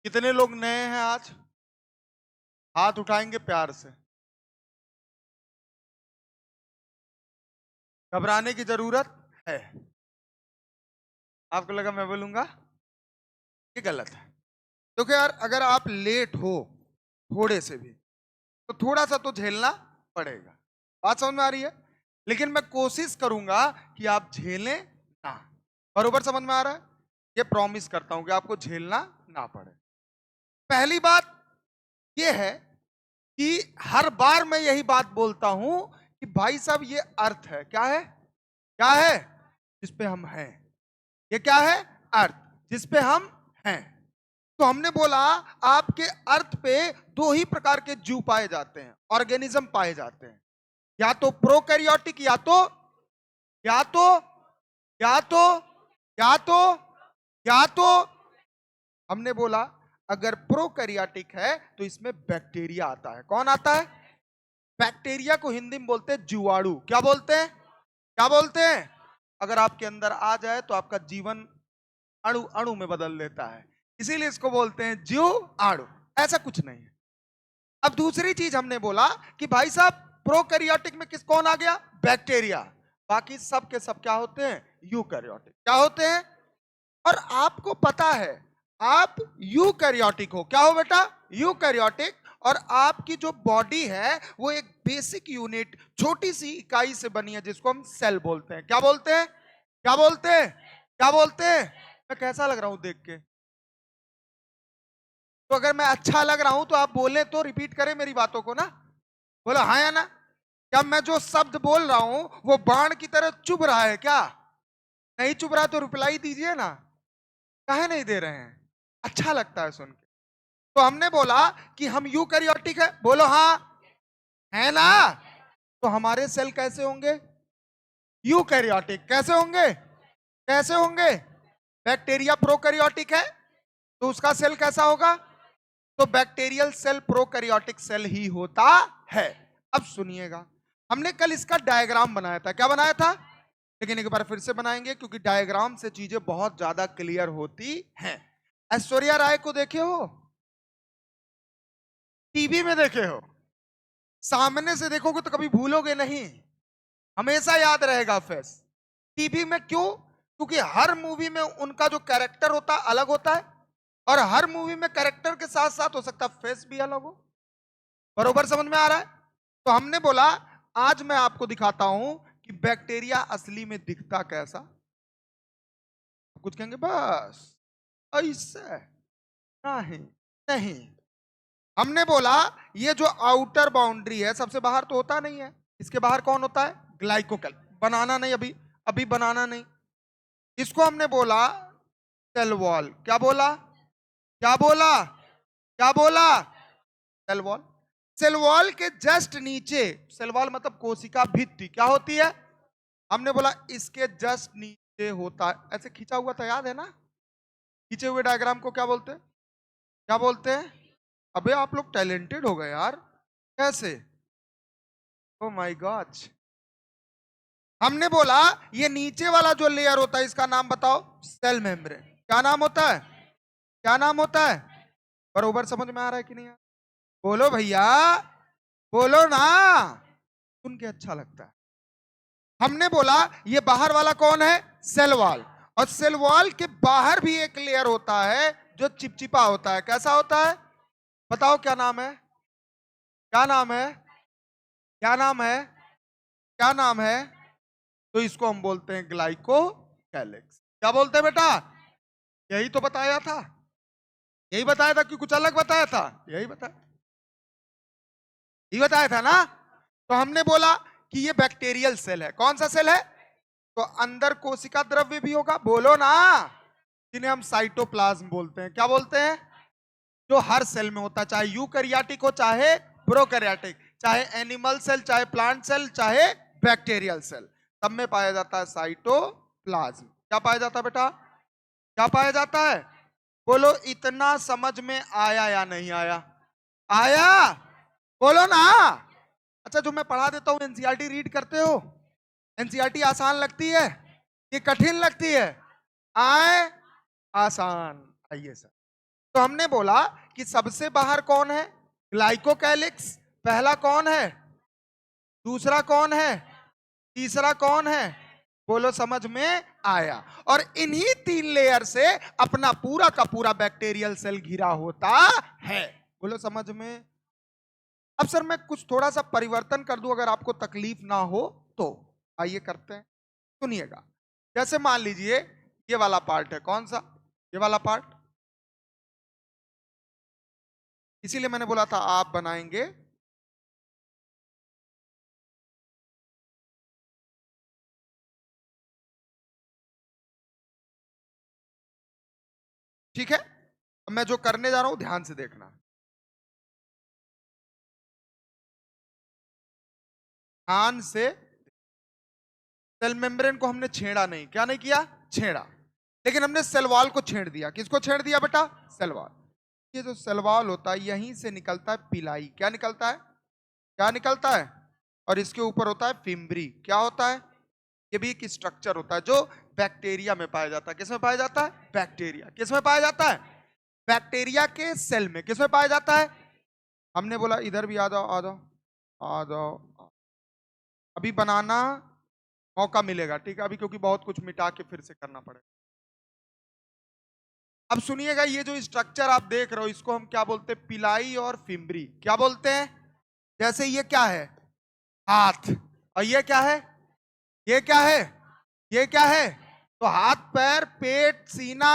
कितने लोग नए हैं आज? हाथ उठाएंगे प्यार से। घबराने की जरूरत है। आपको लगा मैं बोलूंगा? ये गलत है। क्योंकि यार अगर आप लेट हो थोड़े से भी तो थोड़ा सा तो झेलना पड़ेगा। बात समझ में आ रही है? लेकिन मैं कोशिश करूंगा कि आप झेलें ना। बरोबर समझ में आ रहा है? ये प्रॉमिस करता हूं कि आपको झेलना ना पड़े। पहली बात ये है कि हर बार मैं यही बात बोलता हूं कि भाई साहब ये अर्थ है। क्या है? क्या है? जिस पे हम हैं। ये क्या है? अर्थ जिस पे हम हैं। तो हमने बोला आपके अर्थ पे दो ही प्रकार के जीव पाए जाते हैं, ऑर्गेनिज्म पाए जाते हैं। या तो प्रोकैरियोटिक या तो या तो या तो या तो हमने बोला अगर प्रोकैरियोटिक है तो इसमें बैक्टीरिया आता है। कौन आता है? बैक्टीरिया को हिंदी में बोलते हैं जीवाणु। क्या बोलते हैं? क्या बोलते हैं? अगर आपके अंदर आ जाए तो आपका जीवन अणु अणु में बदल देता है, इसीलिए इसको बोलते हैं जीवाणु। ऐसा कुछ नहीं है। अब दूसरी चीज हमने बोला कि भाई साहब प्रोकैरियोटिक में किस कौन आ गया? बैक्टीरिया। बाकी सब के सब क्या होते हैं? यूकैरियोटिक। क्या होते हैं? और आपको पता है आप यूकैरियोटिक हो। क्या हो बेटा? यूकैरियोटिक। और आपकी जो बॉडी है वो एक बेसिक यूनिट, छोटी सी इकाई से बनी है जिसको हम सेल बोलते हैं। क्या बोलते हैं? क्या बोलते हैं? क्या बोलते हैं? मैं कैसा लग रहा हूं देख के? तो अगर मैं अच्छा लग रहा हूं तो आप बोले तो रिपीट करें मेरी बातों को ना। बोलो हाँ या ना। क्या मैं जो शब्द बोल रहा हूं वो बाण की तरह चुभ रहा है क्या? नहीं चुभ रहा तो रिप्लाई दीजिए ना। काहे नहीं दे रहे हैं? अच्छा लगता है सुन के। तो हमने बोला कि हम यूकैरियोटिक है। बोलो हाँ। है ना? तो हमारे सेल कैसे होंगे? यूकैरियोटिक। कैसे होंगे? कैसे होंगे? बैक्टीरिया प्रोकैरियोटिक है तो उसका सेल कैसा होगा? तो बैक्टीरियल सेल प्रोकैरियोटिक सेल ही होता है। अब सुनिएगा, हमने कल इसका डायग्राम बनाया था। क्या बनाया था? लेकिन एक बार फिर से बनाएंगे क्योंकि डायग्राम से चीजें बहुत ज्यादा क्लियर होती हैं। ऐश्वर्या राय को देखे हो? टीवी में देखे हो? सामने से देखोगे तो कभी भूलोगे नहीं, हमेशा याद रहेगा फेस। टीवी में क्यों? क्योंकि हर मूवी में उनका जो कैरेक्टर होता है अलग होता है, और हर मूवी में कैरेक्टर के साथ साथ हो सकता है फेस भी अलग हो। बरोबर समझ में आ रहा है? तो हमने बोला आज मैं आपको दिखाता हूं कि बैक्टीरिया असली में दिखता कैसा। कुछ कहेंगे बस ऐसे नहीं। नहीं, हमने बोला ये जो आउटर बाउंड्री है सबसे बाहर तो होता नहीं है। इसके बाहर कौन होता है? ग्लाइकोकल। बनाना नहीं, अभी अभी बनाना नहीं। इसको हमने बोला सेल वॉल। क्या बोला? क्या बोला? क्या बोला? Cell wall. सेल वॉल के जस्ट नीचे, सेल वॉल मतलब कोशिका भित्ति क्या होती है? हमने बोला इसके जस्ट नीचे होता है। ऐसे खींचा हुआ था, याद है ना? खींचे हुए डायग्राम को क्या बोलते हैं? क्या बोलते हैं? अबे आप लोग टैलेंटेड हो गए यार। कैसे? Oh my God. हमने बोला ये नीचे वाला जो लेयर होता है इसका नाम बताओ। Cell membrane. क्या नाम होता है? क्या नाम होता है? बरोबर समझ में आ रहा है कि नहीं? बोलो भैया, बोलो ना। सुन के अच्छा लगता है। हमने बोला ये बाहर वाला कौन है? Cell wall. और सेल वॉल के बाहर भी एक लेयर होता है जो चिपचिपा होता है। कैसा होता है? बताओ क्या नाम है? क्या नाम है? क्या नाम है? क्या नाम है? तो इसको हम बोलते हैं ग्लाइकोकैलिक्स। क्या बोलते हैं बेटा? यही तो बताया था। यही बताया था कि कुछ अलग बताया था? यही बताया था ना। तो हमने बोला कि ये बैक्टीरियल सेल है। कौन सा सेल है? तो अंदर कोशिका द्रव्य भी होगा। बोलो ना। जिन्हें हम साइटोप्लाज्म बोलते हैं। क्या बोलते हैं? जो हर सेल में होता है, चाहे यूकैरियोटिक हो चाहे प्रोकैरियोटिक, चाहे एनिमल सेल चाहे प्लांट सेल चाहे बैक्टीरियल सेल, सब में पाया जाता है साइटोप्लाज्म। क्या पाया जाता है बेटा? क्या पाया जाता है? बोलो इतना समझ में आया या नहीं आया? आया? बोलो ना। अच्छा, जो मैं पढ़ा देता हूं एनसीईआरटी रीड करते हो? एनसीईआरटी आसान लगती है कि कठिन लगती है? आए आसान। आइए सर। तो हमने बोला कि सबसे बाहर कौन है, ग्लाइकोकैलिक्स, पहला कौन है, दूसरा कौन है, तीसरा कौन है, बोलो समझ में आया। और इन्हीं 3 लेयर से अपना पूरा का पूरा बैक्टीरियल सेल घिरा होता है, बोलो समझ में। अब सर मैं कुछ थोड़ा सा परिवर्तन कर दूं अगर आपको तकलीफ ना हो तो, आइए करते हैं, सुनिएगा। जैसे मान लीजिए ये वाला पार्ट है, कौन सा, ये वाला पार्ट, इसीलिए मैंने बोला था आप बनाएंगे। ठीक है, अब मैं जो करने जा रहा हूं ध्यान से देखना। ध्यान से, सेल मेम्ब्रेन को हमने छेड़ा नहीं, क्या नहीं किया, छेड़ा, लेकिन हमने सेल वॉल को छेड़ दिया। किसको छेड़ दिया बेटा, सेल वॉल। ये जो सेल वॉल होता है यहीं से निकलता है पिलाई, क्या निकलता है, क्या निकलता है, और इसके ऊपर होता है फिम्ब्री। क्या होता है, ये भी एक स्ट्रक्चर होता है जो बैक्टीरिया में पाया जाता है। किसमें पाया जाता है, बैक्टीरिया। किसमें पाया जाता है, बैक्टीरिया के सेल में। किसमें पाया जाता है, हमने बोला इधर भी आ जाओ, आ जाओ, आ जाओ, अभी बनाना मौका मिलेगा, ठीक है, अभी क्योंकि बहुत कुछ मिटा के फिर से करना पड़ेगा। अब सुनिएगा, ये जो स्ट्रक्चर आप देख रहे हो इसको हम क्या बोलते हैं, पिलाई और फिम्ब्री। क्या बोलते हैं, जैसे ये क्या है, हाथ, और ये क्या है, ये क्या है, ये क्या है, तो हाथ पैर पेट सीना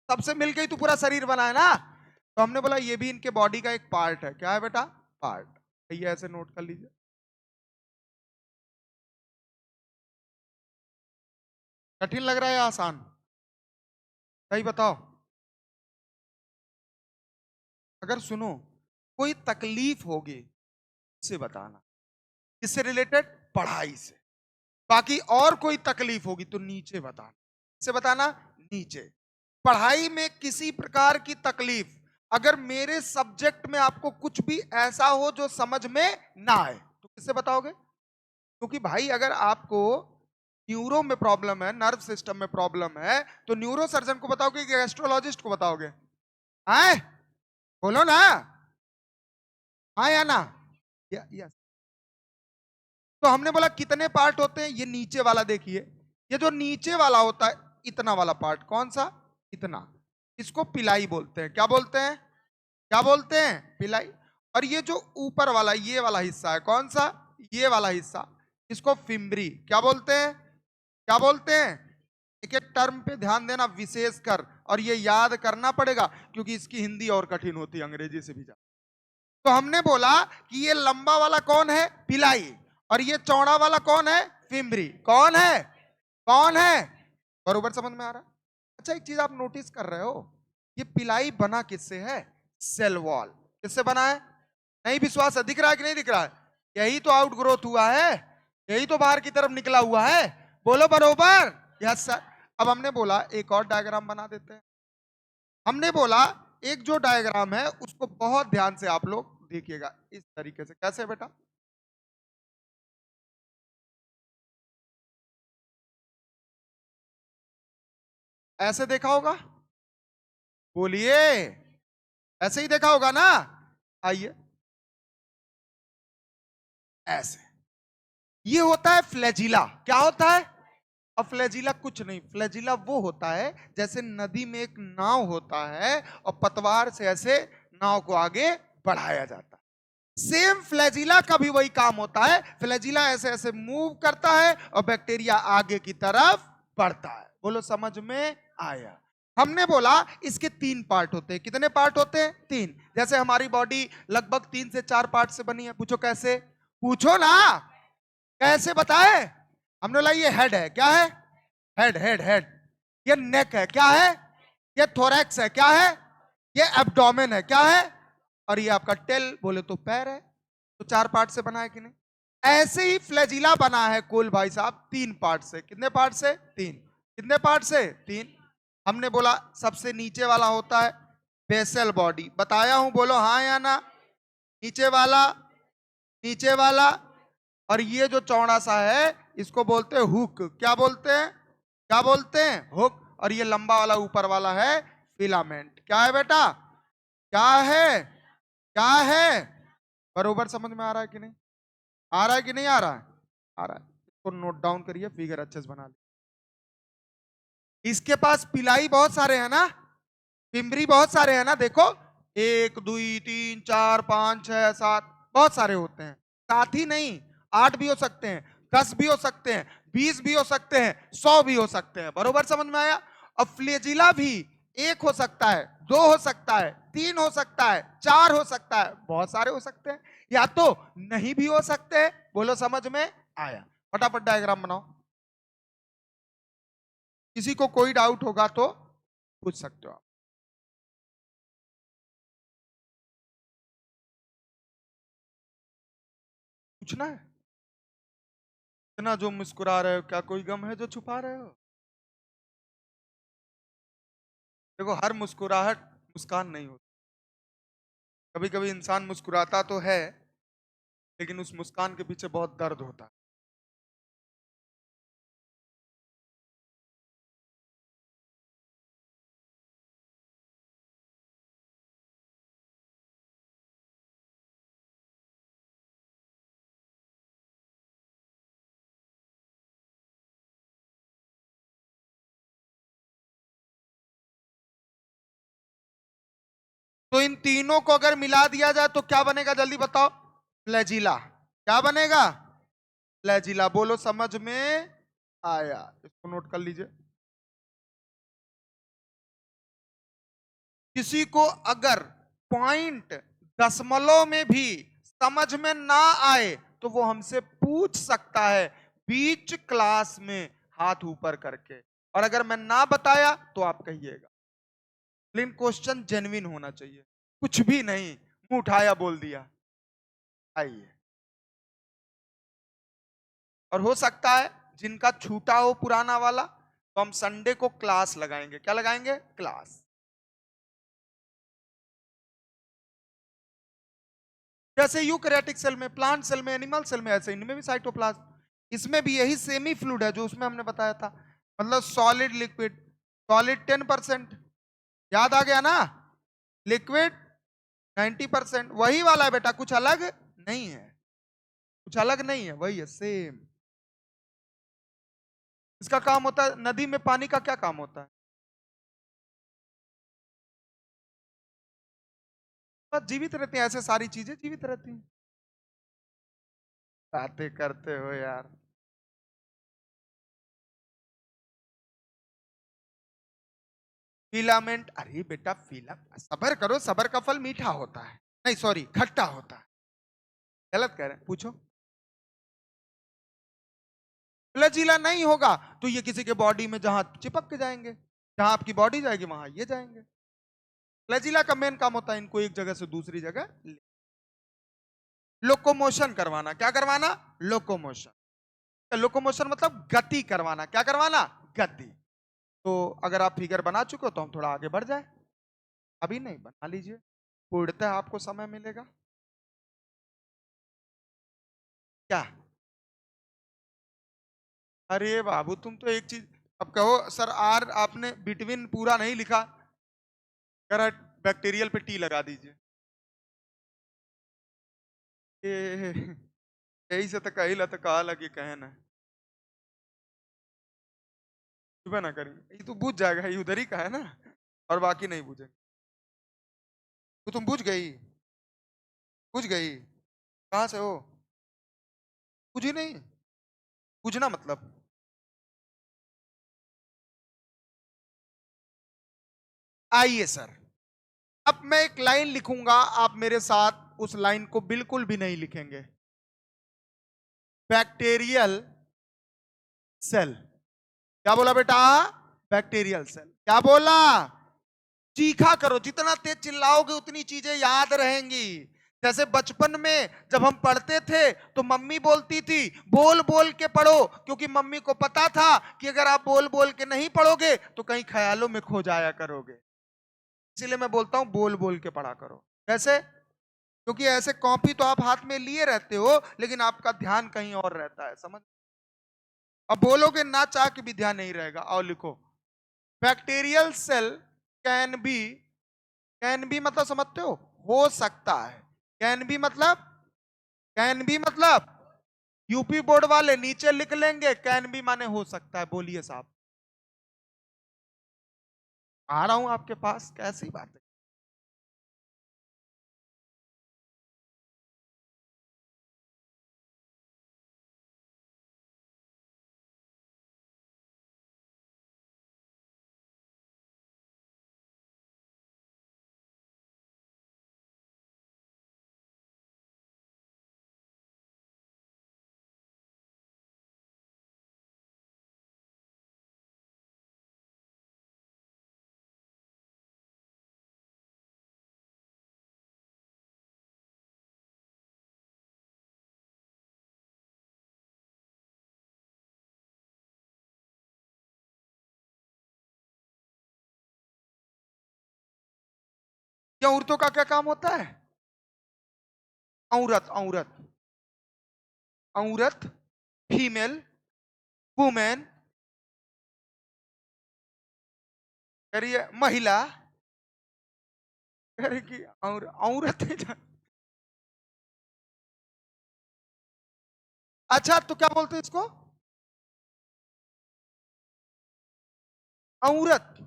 सबसे मिलके ही तो पूरा शरीर बना है ना। तो हमने बोला ये भी इनके बॉडी का एक पार्ट है। क्या है बेटा, पार्ट। ये ऐसे नोट कर लीजिए। कठिन लग रहा है या आसान, सही बताओ। अगर सुनो कोई तकलीफ होगी इसे बताना, इससे रिलेटेड, पढ़ाई से। बाकी और कोई तकलीफ होगी तो नीचे बताना, इसे बताना नीचे। पढ़ाई में किसी प्रकार की तकलीफ, अगर मेरे सब्जेक्ट में आपको कुछ भी ऐसा हो जो समझ में ना आए तो किससे बताओगे, क्योंकि भाई अगर आपको न्यूरो में प्रॉब्लम है, नर्व सिस्टम में प्रॉब्लम है, तो न्यूरो सर्जन को बताओगे कि गैस्ट्रोलॉजिस्ट को बताओगे, आए बोलो ना, हाँ या ना, यस। तो हमने बोला कितने पार्ट होते हैं, ये नीचे वाला देखिए, ये जो नीचे वाला होता है इतना वाला पार्ट, कौन सा, इतना, इसको पिलाई बोलते हैं। क्या बोलते हैं, क्या बोलते हैं, पिलाई। और ये जो ऊपर वाला ये वाला हिस्सा है, कौन सा, ये वाला हिस्सा, इसको फिम्ब्री। क्या बोलते हैं, क्या बोलते हैं। एक एक टर्म पे ध्यान देना विशेषकर, और ये याद करना पड़ेगा क्योंकि इसकी हिंदी और कठिन होती है अंग्रेजी से भी ज्यादा। तो हमने बोला कि ये लंबा वाला कौन है, पिलाई, और ये चौड़ा वाला कौन है, फिम्ब्री। कौन है, कौन है, बरोबर समझ में आ रहा है। अच्छा एक चीज आप नोटिस कर रहे हो, ये पिलाई बना किससे है, सेल वॉल। किससे बना है, नहीं विश्वास है, दिख रहा है कि नहीं दिख रहा है, यही तो आउट ग्रोथ हुआ है, यही तो बाहर की तरफ निकला हुआ है, बोलो बरोबर, यस सर। अब हमने बोला एक और डायग्राम बना देते हैं। हमने बोला एक जो डायग्राम है उसको बहुत ध्यान से आप लोग देखिएगा, इस तरीके से। कैसे बेटा, ऐसे देखा होगा, बोलिए, ऐसे ही देखा होगा ना, आइए ऐसे। ये होता है फ्लैजिला। क्या होता है, अब फ्लैजिला कुछ नहीं, फ्लैजिला वो होता है जैसे नदी में एक नाव होता है और पतवार से ऐसे नाव को आगे बढ़ाया जाता है, सेम फ्लैजिला का भी वही काम होता है। फ्लैजिला ऐसे ऐसे मूव करता है और बैक्टीरिया आगे की तरफ बढ़ता है, बोलो समझ में आया। हमने बोला इसके 3 पार्ट होते हैं। कितने पार्ट होते हैं, 3। जैसे हमारी बॉडी लगभग 3 से 4 पार्ट से बनी है, पूछो कैसे, पूछो ना, कैसे बताए। हमने बोला ये हेड है, क्या है, हेड हेड हेड, ये नेक है, क्या है, ये थोरैक्स है, क्या है, ये एब्डोमेन है, क्या है, और ये आपका टेल बोले तो पैर है। तो 4 पार्ट से बना है कि नहीं, ऐसे ही फ्लैजिला बना है कुल भाई साहब 3 पार्ट से। कितने पार्ट से, 3। कितने पार्ट से, 3। हमने बोला सबसे नीचे वाला होता है बेसल बॉडी, बताया हूं, बोलो हाँ या ना, नीचे वाला, नीचे वाला, और ये जो चौड़ा सा है इसको बोलते हैं हुक। क्या बोलते हैं, क्या बोलते हैं, हुक। और ये लंबा वाला ऊपर वाला है फिलामेंट। क्या है बेटा? क्या है? क्या है? बरोबर समझ में आ रहा है कि नहीं? आ रहा है कि नहीं आ रहा है? आ रहा है। इसको नोट डाउन करिए, फिगर अच्छे से बना ली। इसके पास पिलाई बहुत सारे हैं ना, पिंबरी बहुत सारे हैं ना, देखो 1 2 3 4 5 6 7 बहुत सारे होते हैं। साथ ही नहीं, 8 भी हो सकते हैं, 10 भी हो सकते हैं, 20 भी हो सकते हैं, 100 भी हो सकते हैं। बरोबर समझ में आया? अब फ्लेजिला भी 1 हो सकता है, 2 हो सकता है, 3 हो सकता है, 4 हो सकता है, बहुत सारे हो सकते हैं, या तो नहीं भी हो सकते हैं। बोलो समझ में आया? फटाफट डायग्राम बनाओ। किसी को कोई डाउट होगा तो पूछ सकते हो आप। पूछना है? इतना जो मुस्कुरा रहे हो, क्या कोई गम है जो छुपा रहे हो? देखो, हर मुस्कुराहट मुस्कान नहीं होती। कभी कभी इंसान मुस्कुराता तो है, लेकिन उस मुस्कान के पीछे बहुत दर्द होता है। तो इन तीनों को अगर मिला दिया जाए तो क्या बनेगा, जल्दी बताओ? फ्लैजिला। क्या बनेगा? फ्लैजिला। बोलो समझ में आया? इसको नोट कर लीजिए। किसी को अगर पॉइंट दशमलव में भी समझ में ना आए तो वो हमसे पूछ सकता है बीच क्लास में, हाथ ऊपर करके। और अगर मैं ना बताया तो आप कहिएगा, लेकिन क्वेश्चन जेन्युइन होना चाहिए, कुछ भी नहीं मुंह उठाया बोल दिया। आइए। और हो सकता है जिनका छूटा हो पुराना वाला, तो हम संडे को क्लास लगाएंगे। क्या लगाएंगे? क्लास। जैसे यूकैरियोटिक सेल में, प्लांट सेल में, एनिमल सेल में, ऐसे इनमें भी साइटोप्लाज्म। इसमें भी यही सेमी फ्लूइड है जो उसमें हमने बताया था, मतलब सॉलिड लिक्विड। सॉलिड 10%, याद आ गया ना? लिक्विड 90%। वही वाला है बेटा, कुछ अलग नहीं है, कुछ अलग नहीं है, वही है, सेम। इसका काम होता है, नदी में पानी का क्या काम होता है? बस जीवित रहती हैं, ऐसे सारी चीजें जीवित रहती हैं। बातें करते हो यार। फिलामेंट, अरे बेटा फिला, सबर करो, सबर का फल मीठा होता है। नहीं सॉरी, खट्टा होता है। गलत कह रहे हैं, पूछो। लचीला नहीं होगा तो ये किसी के बॉडी में जहां चिपक के जाएंगे, जहां आपकी बॉडी जाएगी वहां ये जाएंगे। लचीला का मेन काम होता है इनको एक जगह से दूसरी जगह लोकोमोशन करवाना। क्या करवाना? लोकोमोशन। लोकोमोशन मतलब गति करवाना। क्या करवाना? गति। तो अगर आप फिगर बना चुके हो तो हम थोड़ा आगे बढ़ जाए। अभी नहीं, बना लीजिए, पूर्णतः आपको समय मिलेगा। क्या? अरे बाबू, तुम तो एक चीज, अब कहो सर आर आपने बिटवीन पूरा नहीं लिखा, कह बैक्टीरियल पे टी लगा दीजिए। यही से तो कही ला तो कहा लगी कहे ना, सुबह ना करेंगे, ये तो बुझ जाएगा, ये उधर ही का है ना, और बाकी नहीं बुझेंगे। तो तुम बुझ गई? बुझ गई? कहाँ से हो? बुझी नहीं? बुझना मतलब? आइए सर, अब मैं एक लाइन लिखूंगा, आप मेरे साथ उस लाइन को बिल्कुल भी नहीं लिखेंगे। Bacterial cell. क्या बोला बेटा? Bacterial cell. क्या बोला? चीखा करो, जितना तेज चिल्लाओगे उतनी चीजें याद रहेंगी। जैसे बचपन में जब हम पढ़ते थे तो मम्मी बोलती थी बोल बोल के पढ़ो, क्योंकि मम्मी को पता था कि अगर आप बोल बोल के नहीं पढ़ोगे तो कहीं ख्यालों में खो जाया करोगे। इसीलिए मैं बोलता हूं बोल बोल के पढ़ा करो। कैसे? क्योंकि ऐसे कॉपी तो आप हाथ में लिए रहते हो, लेकिन आपका ध्यान कहीं और रहता है, समझ? अब बोलोगे ना चाह के भी ध्यान नहीं रहेगा। और लिखो, bacterial cell be, can be मतलब समझते हो सकता है। कैन बी मतलब, कैन बी मतलब यूपी बोर्ड वाले नीचे लिख लेंगे, कैन बी माने हो सकता है। बोलिए साहब, आ रहा हूं आपके पास, कैसी बात है। क्या औरतों का क्या काम होता है? औरत, औरत, औरत, फीमेल, वुमेन, करिए महिला, करिए कि और औरत है अच्छा, तो क्या बोलते हैं इसको? औरत।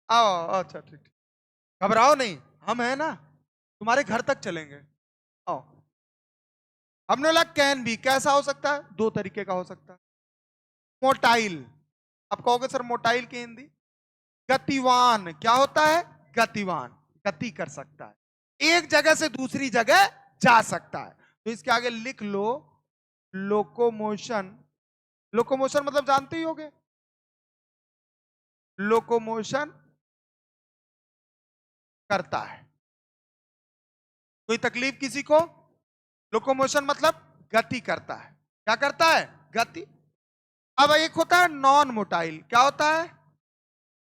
आओ, अच्छा ठीक ठीक। घबराओ नहीं, हम है ना, तुम्हारे घर तक चलेंगे। आओ। हमने बोला कैन भी कैसा हो सकता है? दो तरीके का हो सकता है। मोटाइल, आप कहोगे सर मोटाइल की हिंदी? गतिवान। क्या होता है? गतिवान, गति कर सकता है, एक जगह से दूसरी जगह जा सकता है। तो इसके आगे लिख लो लोकोमोशन। लोकोमोशन मतलब जानते ही होगे, लोकोमोशन करता है। कोई तकलीफ किसी को? लोकोमोशन मतलब गति करता है। क्या करता है? गति। अब एक होता है नॉन मोटाइल। क्या होता है?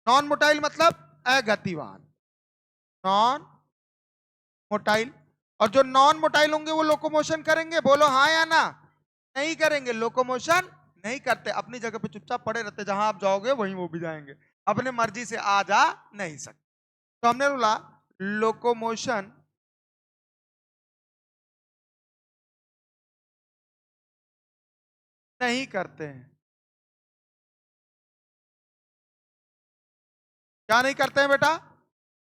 नॉन मोटाइल मतलब अगतिवान, नॉन मोटाइल। और जो नॉन मोटाइल होंगे वो लोकोमोशन करेंगे, बोलो हाँ या ना? नहीं करेंगे, लोकोमोशन नहीं करते, अपनी जगह पे चुपचाप पड़े रहते, जहां आप जाओगे वहीं वो भी जाएंगे, अपने मर्जी से आ जा नहीं सकते। तो हमने बोला लोकोमोशन नहीं करते हैं। क्या नहीं करते हैं बेटा?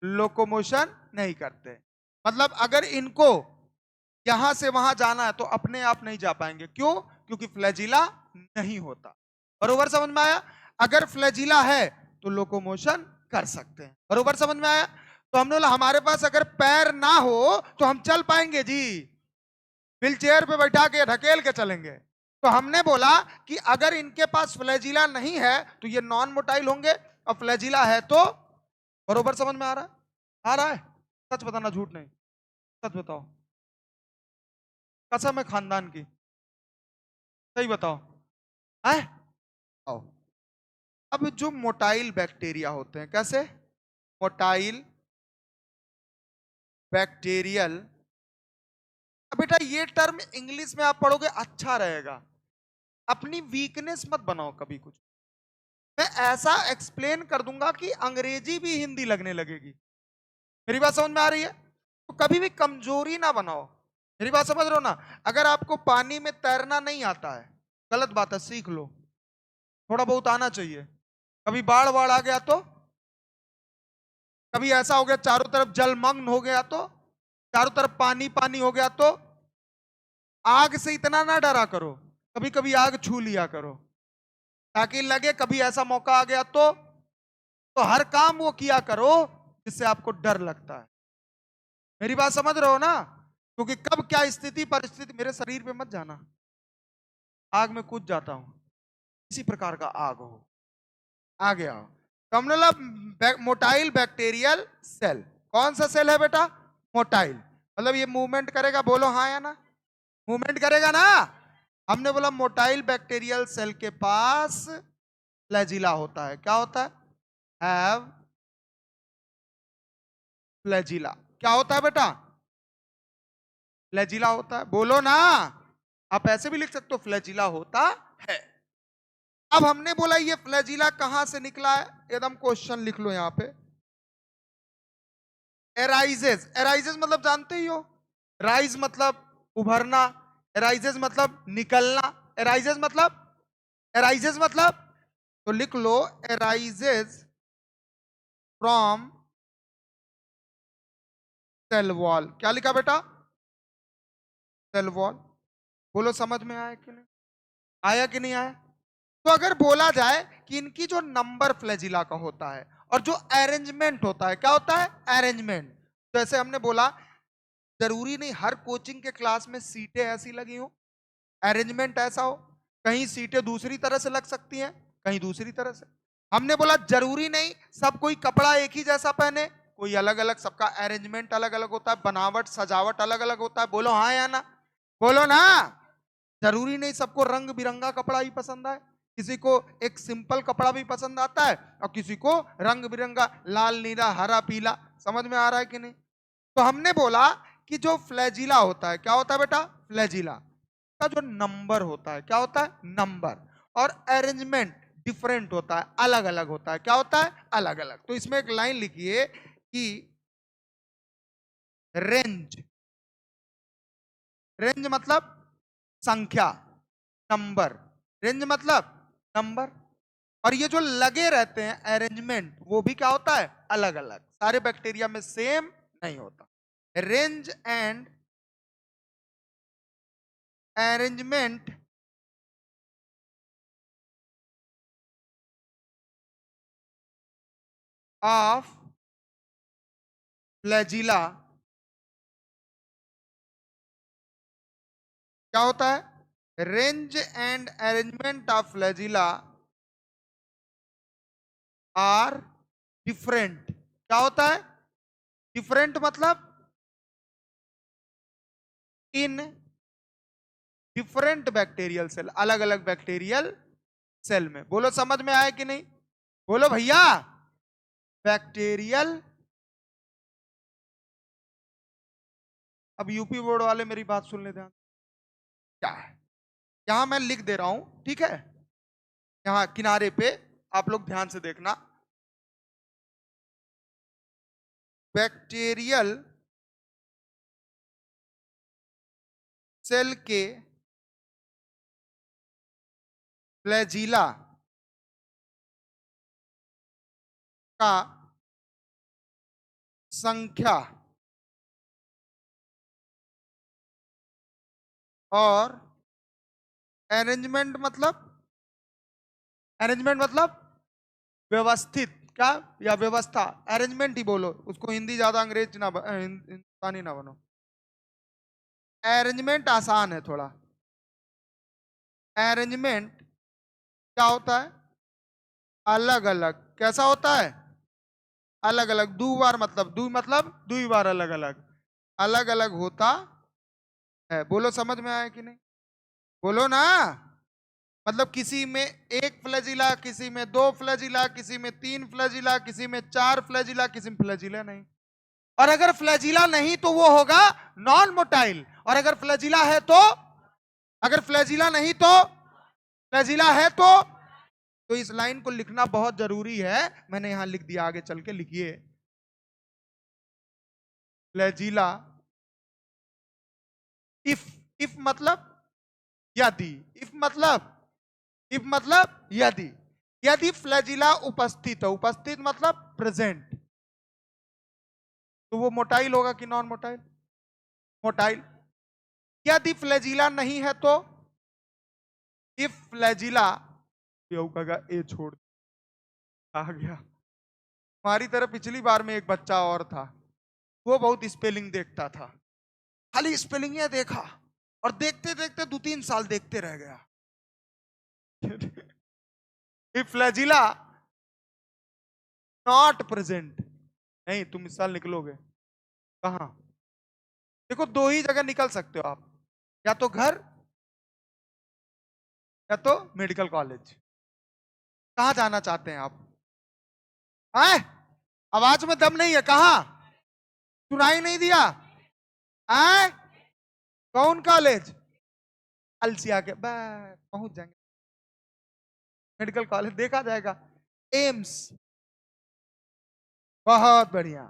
लोकोमोशन नहीं करते। मतलब अगर इनको यहां से वहां जाना है तो अपने आप नहीं जा पाएंगे। क्यों? क्योंकि फ्लैजिला नहीं होता। बरोबर समझ में आया? अगर फ्लैजिला है तो लोकोमोशन कर सकते हैं। बरोबर समझ में आया? तो हमने बोला हमारे पास अगर पैर ना हो तो हम चल पाएंगे जी, व्हील चेयर पे बैठा के ढकेल के चलेंगे। तो हमने बोला कि अगर इनके पास फ्लैजिला नहीं है तो ये नॉन मोटाइल होंगे, और फ्लैजिला है तो। बरोबर समझ में आ रहा है? आ रहा है? सच बताना, झूठ नहीं, सच बताओ, कसम है खानदान की, सही बताओ। है? आओ। अब जो मोटाइल बैक्टीरिया होते हैं, कैसे? Motile bacterial. अब बेटा ये टर्म इंग्लिश में आप पढ़ोगे अच्छा रहेगा, अपनी वीकनेस मत बनाओ कभी कुछ। मैं ऐसा एक्सप्लेन कर दूंगा कि अंग्रेजी भी हिंदी लगने लगेगी। मेरी बात समझ में आ रही है? तो कभी भी कमजोरी ना बनाओ। मेरी बात समझ रहे हो ना? अगर आपको पानी में तैरना नहीं आता है, गलत बात है, सीख लो, थोड़ा बहुत आना चाहिए। कभी बाढ़ बाढ़ आ गया तो, कभी ऐसा हो गया चारों तरफ जलमग्न हो गया तो, चारों तरफ पानी पानी हो गया तो, आग से इतना ना डरा करो, कभी कभी आग छू लिया करो, ताकि लगे कभी ऐसा मौका आ गया तो हर काम वो किया करो जिससे आपको डर लगता है। मेरी बात समझ रहे हो ना? क्योंकि कब क्या स्थिति परिस्थिति, मेरे शरीर पे मत जाना, आग में कूद जाता हूं, इसी प्रकार का आग हो। आ गया हो। तो हमने बोला मोटाइल बैक्टीरियल सेल। कौन सा सेल है बेटा? मोटाइल। मतलब ये मूवमेंट करेगा, बोलो हाँ या ना? मूवमेंट करेगा ना? हमने बोला मोटाइल बैक्टीरियल सेल के पास फ्लैजिला होता है। क्या होता है? Have flagella. क्या होता है बेटा? फ्लैजिला होता है, बोलो ना। आप ऐसे भी लिख सकते हो फ्लैजिला होता है। अब हमने बोला ये फ्लैजिला कहां से निकला है, एकदम क्वेश्चन लिख लो यहां पे। एराइजेस, एराइजेस मतलब जानते ही हो, राइज मतलब उभरना, एराइजेस मतलब निकलना, एराइजेस मतलब, एराइजेस मतलब, तो लिख लो एराइजेस फ्रॉम सेल वॉल। क्या लिखा बेटा? Cell wall. बोलो समझ में आया कि नहीं, आया कि नहीं आया? तो अगर बोला जाए कि इनकी जो नंबर फ्लैजिला का होता है और जो अरेंजमेंट होता है, क्या होता है? अरेंजमेंट। तो ऐसे हमने बोला जरूरी नहीं हर कोचिंग के क्लास में सीटें ऐसी लगी हो, अरेंजमेंट ऐसा हो, कहीं सीटें दूसरी तरह से लग सकती हैं, कहीं दूसरी तरह से। हमने बोला जरूरी नहीं सब कोई कपड़ा एक ही जैसा पहने, कोई अलग अलग, सबका अरेंजमेंट अलग अलग होता है, बनावट सजावट अलग अलग होता है। बोलो हाँ या ना, बोलो ना। जरूरी नहीं सबको रंग बिरंगा कपड़ा ही पसंद आए, किसी को एक सिंपल कपड़ा भी पसंद आता है और किसी को रंग बिरंगा लाल नीला हरा पीला। समझ में आ रहा है कि नहीं? तो हमने बोला कि जो फ्लैजिला होता है, क्या होता है बेटा? फ्लैजिला का जो नंबर होता है, क्या होता है? नंबर। और अरेंजमेंट डिफरेंट होता है, अलग अलग होता है। क्या होता है? अलग अलग। तो इसमें एक लाइन लिखिए कि रेंज, रेंज मतलब संख्या, नंबर, रेंज मतलब नंबर। और ये जो लगे रहते हैं अरेंजमेंट, वो भी क्या होता है? अलग अलग, सारे बैक्टीरिया में सेम नहीं होता। Range and arrangement of flagella क्या होता है? Range and arrangement of flagella are different. क्या होता है? डिफरेंट मतलब इन डिफरेंट बैक्टीरियल सेल, अलग अलग बैक्टीरियल सेल में। बोलो समझ में आया कि नहीं? बोलो भैया। बैक्टीरियल, अब यूपी बोर्ड वाले मेरी बात सुन लेते हैं। क्या है, यहां मैं लिख दे रहा हूं, ठीक है? यहां किनारे पे आप लोग ध्यान से देखना। बैक्टीरियल सेल के फ्लैजिला का संख्या और अरेंजमेंट मतलब, अरेंजमेंट मतलब व्यवस्थित, क्या? या व्यवस्था, अरेंजमेंट ही बोलो उसको, हिंदी ज्यादा अंग्रेज ना हिंदुस्तानी ना बनो। अरेंजमेंट आसान है थोड़ा। अरेंजमेंट क्या होता है? अलग अलग। कैसा होता है? अलग अलग। दो बार मतलब, दो मतलब दो बार अलग अलग, अलग अलग होता है। बोलो समझ में आया कि नहीं? बोलो ना। मतलब किसी में एक फ्लैजिला, किसी में दो फ्लैजिला, किसी में तीन फ्लैजिला, किसी में चार फ्लैजिला, किसी में फ्लैजिला नहीं। और अगर फ्लैजिला नहीं तो वो होगा नॉन मोटाइल, और अगर फ्लैजिला है तो, अगर फ्लैजिला नहीं तो, फ्लैजिला है तो इस लाइन को लिखना बहुत जरूरी है। मैंने यहां लिख दिया, आगे चल के लिखिए। फ्लैजिला इफ, इफ मतलब यदि, इफ मतलब, इफ मतलब यदि, यदि फ्लैजिला उपस्थित है, उपस्थित मतलब प्रेजेंट, तो वो मोटाइल होगा कि नॉन मोटाइल? मोटाइल। यदि फ्लैजिला नहीं है तो, इफ फ्लैजिला, ये कहेगा ए छोड़, आ गया। हमारी तरह पिछली बार में एक बच्चा और था, वो बहुत स्पेलिंग देखता था, खाली स्पेलिंग देखा और देखते देखते 2-3 साल देखते रह गया। इफ फ्लैजिला नॉट प्रेजेंट, नहीं तुम इस साल निकलोगे कहां? देखो दो ही जगह निकल सकते हो आप, या तो घर या तो मेडिकल कॉलेज। कहां जाना चाहते हैं आप? हैं? आवाज में दम नहीं है, कहां? सुनाई नहीं दिया? हैं? कौन कॉलेज? अलसिया के बस पहुंच जाएंगे। मेडिकल कॉलेज देखा जाएगा। एम्स, बहुत बढ़िया।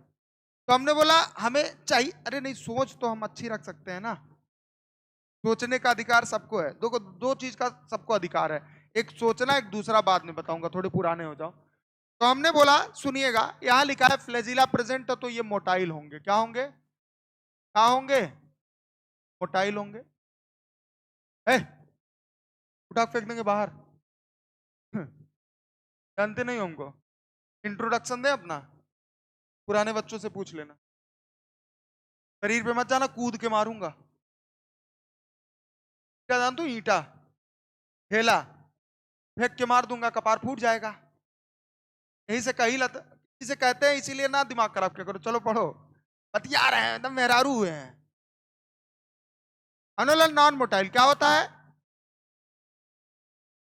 तो हमने बोला हमें चाहिए, अरे नहीं सोच तो हम अच्छी रख सकते हैं ना, सोचने का अधिकार सबको है। दो दो चीज का सबको अधिकार है, एक सोचना, एक दूसरा बाद में बताऊंगा, थोड़े पुराने हो जाओ। तो हमने बोला सुनिएगा, यहां लिखा है फ्लैजिला प्रेजेंट, तो ये मोटाइल होंगे। क्या होंगे? क्या होंगे? मोटाइल होंगे। ए, उठा के फेंक देंगे बाहर। जानते नहीं हो हमको? इंट्रोडक्शन दे अपना, पुराने बच्चों से पूछ लेना। शरीर पे मत जाना, कूद के मारूंगा। क्या जानते हो? ईंटा, ठेला फेंक के मार दूंगा, कपार फूट जाएगा। यही से कही लत, इसे कहते हैं, इसीलिए ना दिमाग खराब क्या करो, चलो पढ़ो। बतिया रहे हैं, एकदम मेहरारू हुए हैं। अनुलन नॉन मोटाइल क्या होता है?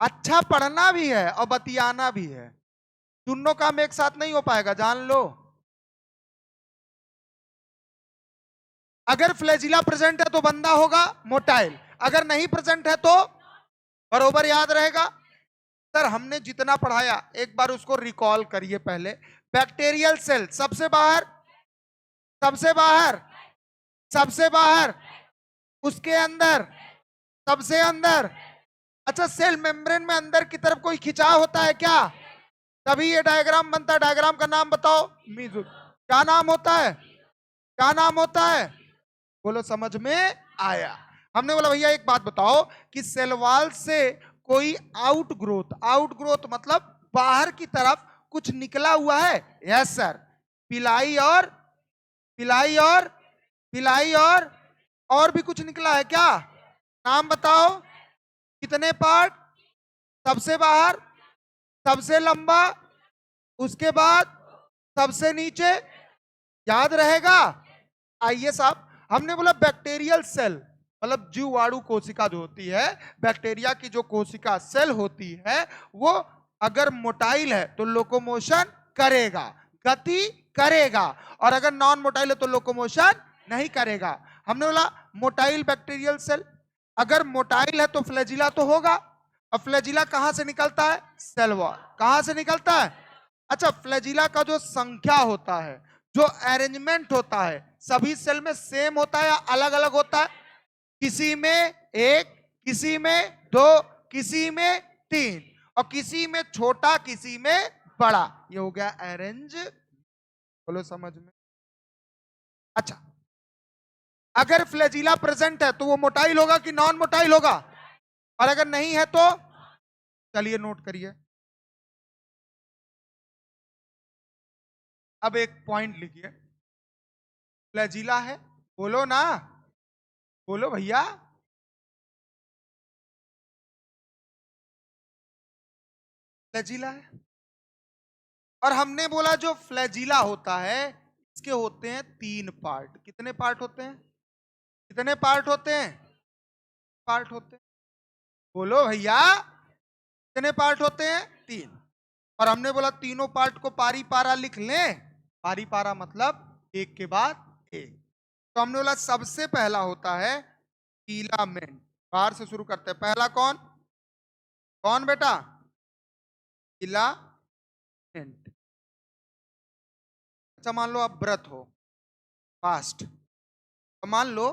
अच्छा पढ़ना भी है और बतियाना भी है, दोनों काम एक साथ नहीं हो पाएगा, जान लो। अगर फ्लैजिला प्रेजेंट है तो बंदा होगा मोटाइल, अगर नहीं प्रेजेंट है तो बरोबर याद रहेगा। सर हमने जितना पढ़ाया एक बार उसको रिकॉल करिए पहले। बैक्टीरियल सेल सबसे बाहर, सबसे बाहर, सबसे बाहर, उसके अंदर, सबसे अंदर। अच्छा सेल मेम्ब्रेन में अंदर की तरफ कोई खिंचाव होता है क्या? तभी ये डायग्राम बनता है। डायग्राम का नाम बताओ। मीजो, क्या नाम होता है? क्या नाम होता है? बोलो समझ में आया। हमने बोला भैया एक बात बताओ कि सेल वॉल से कोई आउट ग्रोथ, आउट ग्रोथ मतलब बाहर की तरफ कुछ निकला हुआ है? Yes sir. पिलाई और पिलाई और पिलाई और भी कुछ निकला है क्या? नाम बताओ। कितने पार्ट? सबसे बाहर, सबसे लंबा, उसके बाद सबसे नीचे, याद रहेगा? आइए साहब, हमने बोला बैक्टीरियल सेल मतलब जीवाणु कोशिका जो होती है, बैक्टीरिया की जो कोशिका सेल होती है, वो अगर मोटाइल है तो लोकोमोशन करेगा, गति करेगा, और अगर नॉन मोटाइल है तो लोकोमोशन नहीं करेगा। हमने बोला मोटाइल बैक्टीरियल सेल, अगर मोटाइल है तो फ्लैजिला तो होगा। अब फ्लैजिला कहां से निकलता है? Cell wall. कहां से निकलता है? अच्छा फ्लैजिला का जो संख्या होता है, जो अरेंजमेंट होता है, सभी सेल में सेम होता है या अलग अलग होता है? किसी में एक, किसी में दो, किसी में तीन, और किसी में छोटा, किसी में बड़ा। ये हो गया अरेंज। बोलो समझ में। अच्छा अगर फ्लैजिला प्रेजेंट है तो वो मोटाइल होगा कि नॉन मोटाइल होगा? और अगर नहीं है तो चलिए नोट करिए। अब एक पॉइंट लिखिए, फ्लैजिला है, बोलो ना, बोलो भैया। फ्लैजिला है, और हमने बोला जो फ्लैजिला होता है इसके होते हैं तीन पार्ट। कितने पार्ट होते हैं? कितने पार्ट होते हैं? पार्ट होते हैं, बोलो भैया। कितने पार्ट होते हैं? तीन। और हमने बोला तीनों पार्ट को पारी पारा लिख लें। पारी पारा मतलब एक के बाद एक। तो हमने बोला सबसे पहला होता है फिलामेंट। बाहर से शुरू करते हैं। पहला कौन? कौन बेटा? फिलामेंट। अच्छा मान लो आप व्रत हो, फास्ट, तो मान लो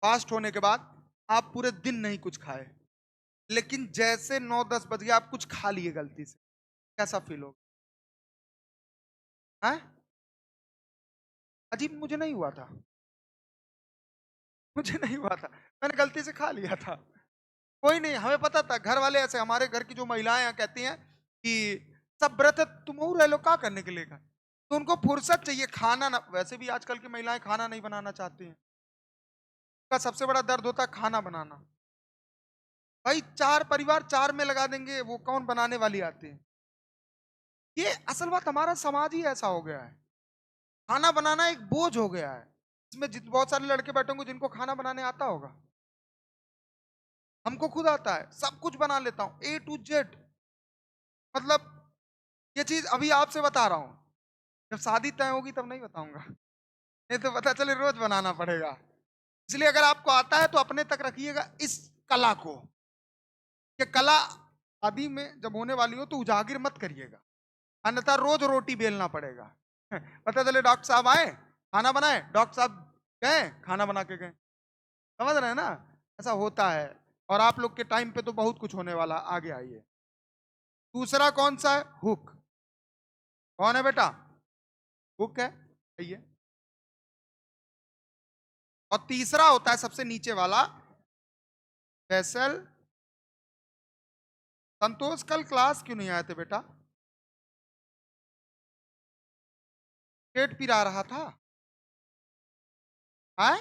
फास्ट होने के बाद आप पूरे दिन नहीं कुछ खाए, लेकिन जैसे 9-10 बज गए आप कुछ खा लिए गलती से, कैसा फील होगा? है अजीब। मुझे नहीं हुआ था, मुझे नहीं हुआ था, मैंने गलती से खा लिया था। कोई नहीं, हमें पता था। घर वाले ऐसे, हमारे घर की जो महिलाएं हैं कहती हैं कि सब व्रत है, तुम और रह लो, क्या करने के लिए? तो उनको फुर्सत चाहिए, खाना ना। वैसे भी आजकल की महिलाएं खाना नहीं बनाना चाहती हैं, का सबसे बड़ा दर्द होता है खाना बनाना। भाई चार परिवार चार में लगा देंगे, वो कौन बनाने वाली आती है? ये असल बात, हमारा समाज ही ऐसा हो गया है, खाना बनाना एक बोझ हो गया है। इसमें बहुत सारे लड़के बैठे होंगे जिनको खाना बनाने आता होगा। हमको खुद आता है, सब कुछ बना लेता हूँ A to Z। मतलब ये चीज अभी आपसे बता रहा हूँ, जब शादी तय होगी तब नहीं बताऊंगा, नहीं तो पता चले रोज बनाना पड़ेगा। इसलिए अगर आपको आता है तो अपने तक रखिएगा इस कला को। ये कला शादी में जब होने वाली हो तो उजागर मत करिएगा, अन्यथा रोज रोटी बेलना पड़ेगा। पता चले डॉक्टर साहब आए, खाना बनाए, डॉक्टर साहब गए, खाना बना के गए। समझ रहे हैं ना? ऐसा होता है। और आप लोग के टाइम पे तो बहुत कुछ होने वाला, आगे आइए। दूसरा कौन सा है? हुक। कौन है बेटा? हुक है, सही है। और तीसरा होता है सबसे नीचे वाला, वेसल। संतोष कल क्लास क्यों नहीं आए थे बेटा? पेट पिरा रहा था? आए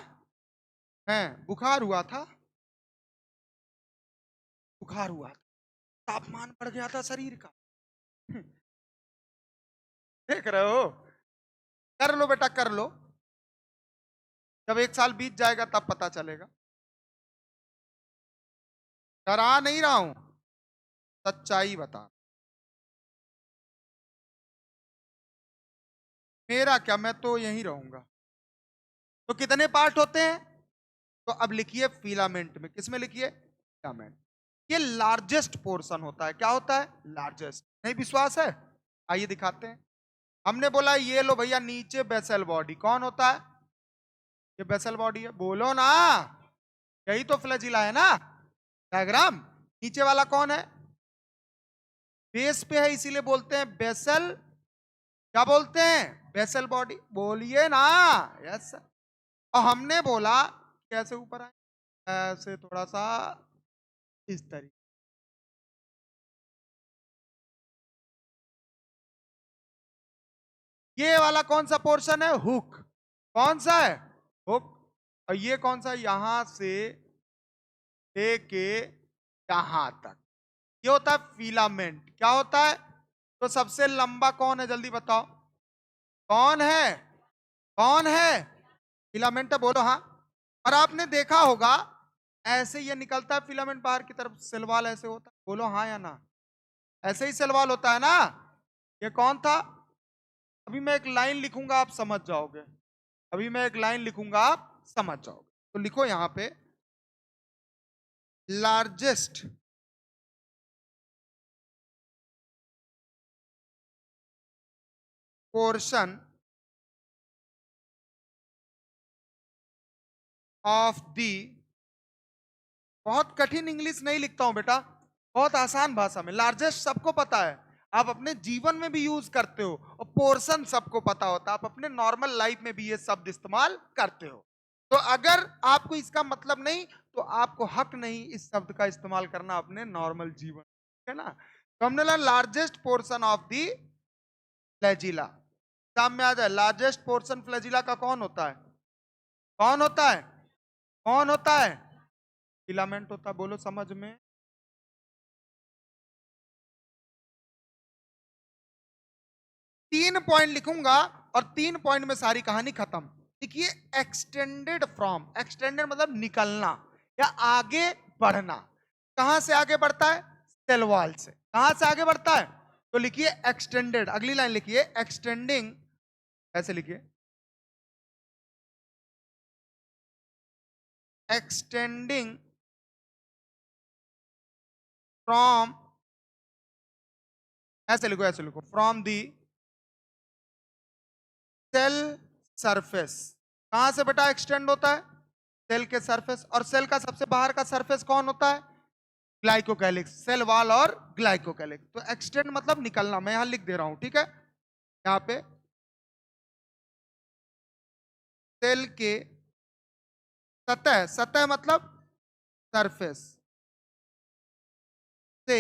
हैं, बुखार हुआ था? बुखार हुआ था, तापमान बढ़ गया था शरीर का। देख रहे हो? कर लो बेटा, कर लो। जब 1 साल बीत जाएगा तब पता चलेगा। डरा नहीं रहा हूं, सच्चाई बता। मेरा क्या, मैं तो यहीं रहूंगा। तो कितने पार्ट होते हैं? तो अब लिखिए फिलामेंट में, किसमें लिखिए? फिलामेंट। ये लार्जेस्ट पोर्शन होता है। क्या होता है? लार्जेस्ट। नहीं विश्वास है? आइए दिखाते हैं। हमने बोला ये लो भैया नीचे बेसल बॉडी, कौन होता है? ये बेसल बॉडी है, बोलो ना। यही तो फ्लैजिला है ना, डायग्राम। नीचे वाला कौन है? बेस पे है, इसीलिए बोलते हैं बेसल। क्या बोलते हैं? बेसल बॉडी, बोलिए ना। Yes sir. और हमने बोला कैसे ऊपर आए? ऐसे थोड़ा सा, इस तरीके। ये वाला कौन सा पोर्शन है? हुक। कौन सा है? हुक। और ये कौन सा? यहां से लेके यहां तक, ये होता है फिलामेंट। क्या होता है? तो सबसे लंबा कौन है, जल्दी बताओ। कौन है? कौन है? फिलामेंट है, बोलो हाँ। और आपने देखा होगा ऐसे ये निकलता है फिलामेंट बाहर की तरफ, सलवाल ऐसे होता है, बोलो हाँ या ना। ऐसे ही सलवाल होता है ना। ये कौन था? अभी मैं एक लाइन लिखूंगा, आप समझ जाओगे। अभी मैं एक लाइन लिखूंगा, आप समझ जाओगे। तो लिखो यहां पे, लार्जेस्ट पोर्शन ऑफ दी, बहुत कठिन इंग्लिश नहीं लिखता हूं बेटा, बहुत आसान भाषा में। लार्जेस्ट सबको पता है, आप अपने जीवन में भी यूज करते हो। और पोर्शन सबको पता होता है, आप अपने नॉर्मल लाइफ में भी ये शब्द इस्तेमाल करते हो। तो अगर आपको इसका मतलब नहीं, तो आपको हक नहीं इस शब्द का इस्तेमाल करना अपने नॉर्मल जीवन, ठीक है ना? तो हमने largest portion of the flagella. Exam में आ जाए, लार्जेस्ट पोर्शन फ्लैजिला का कौन होता है? कौन होता है? कौन होता है? फिलामेंट होता है, बोलो समझ में। 3 पॉइंट लिखूंगा और 3 पॉइंट में सारी कहानी खत्म। देखिए, एक्सटेंडेड फ्रॉम, एक्सटेंडेड मतलब निकलना या आगे बढ़ना। कहां से आगे बढ़ता है? सेल वॉल से। कहां से आगे बढ़ता है? तो लिखिए एक्सटेंडेड। अगली लाइन लिखिए एक्सटेंडिंग, ऐसे लिखिए एक्सटेंडिंग फ्रॉम, ऐसे लिखो, ऐसे लिखो, फ्रॉम दी सेल सरफेस। कहां से बेटा एक्सटेंड होता है? सेल के सरफेस। और सेल का सबसे बाहर का सरफेस कौन होता है? ग्लाइकोकैलिक्स। सेल वॉल और ग्लाइकोकैलिक्स। तो एक्सटेंड मतलब निकलना, मैं यहां लिख दे रहा हूं, ठीक है? यहां पे सेल के सतह, सतह मतलब सरफेस से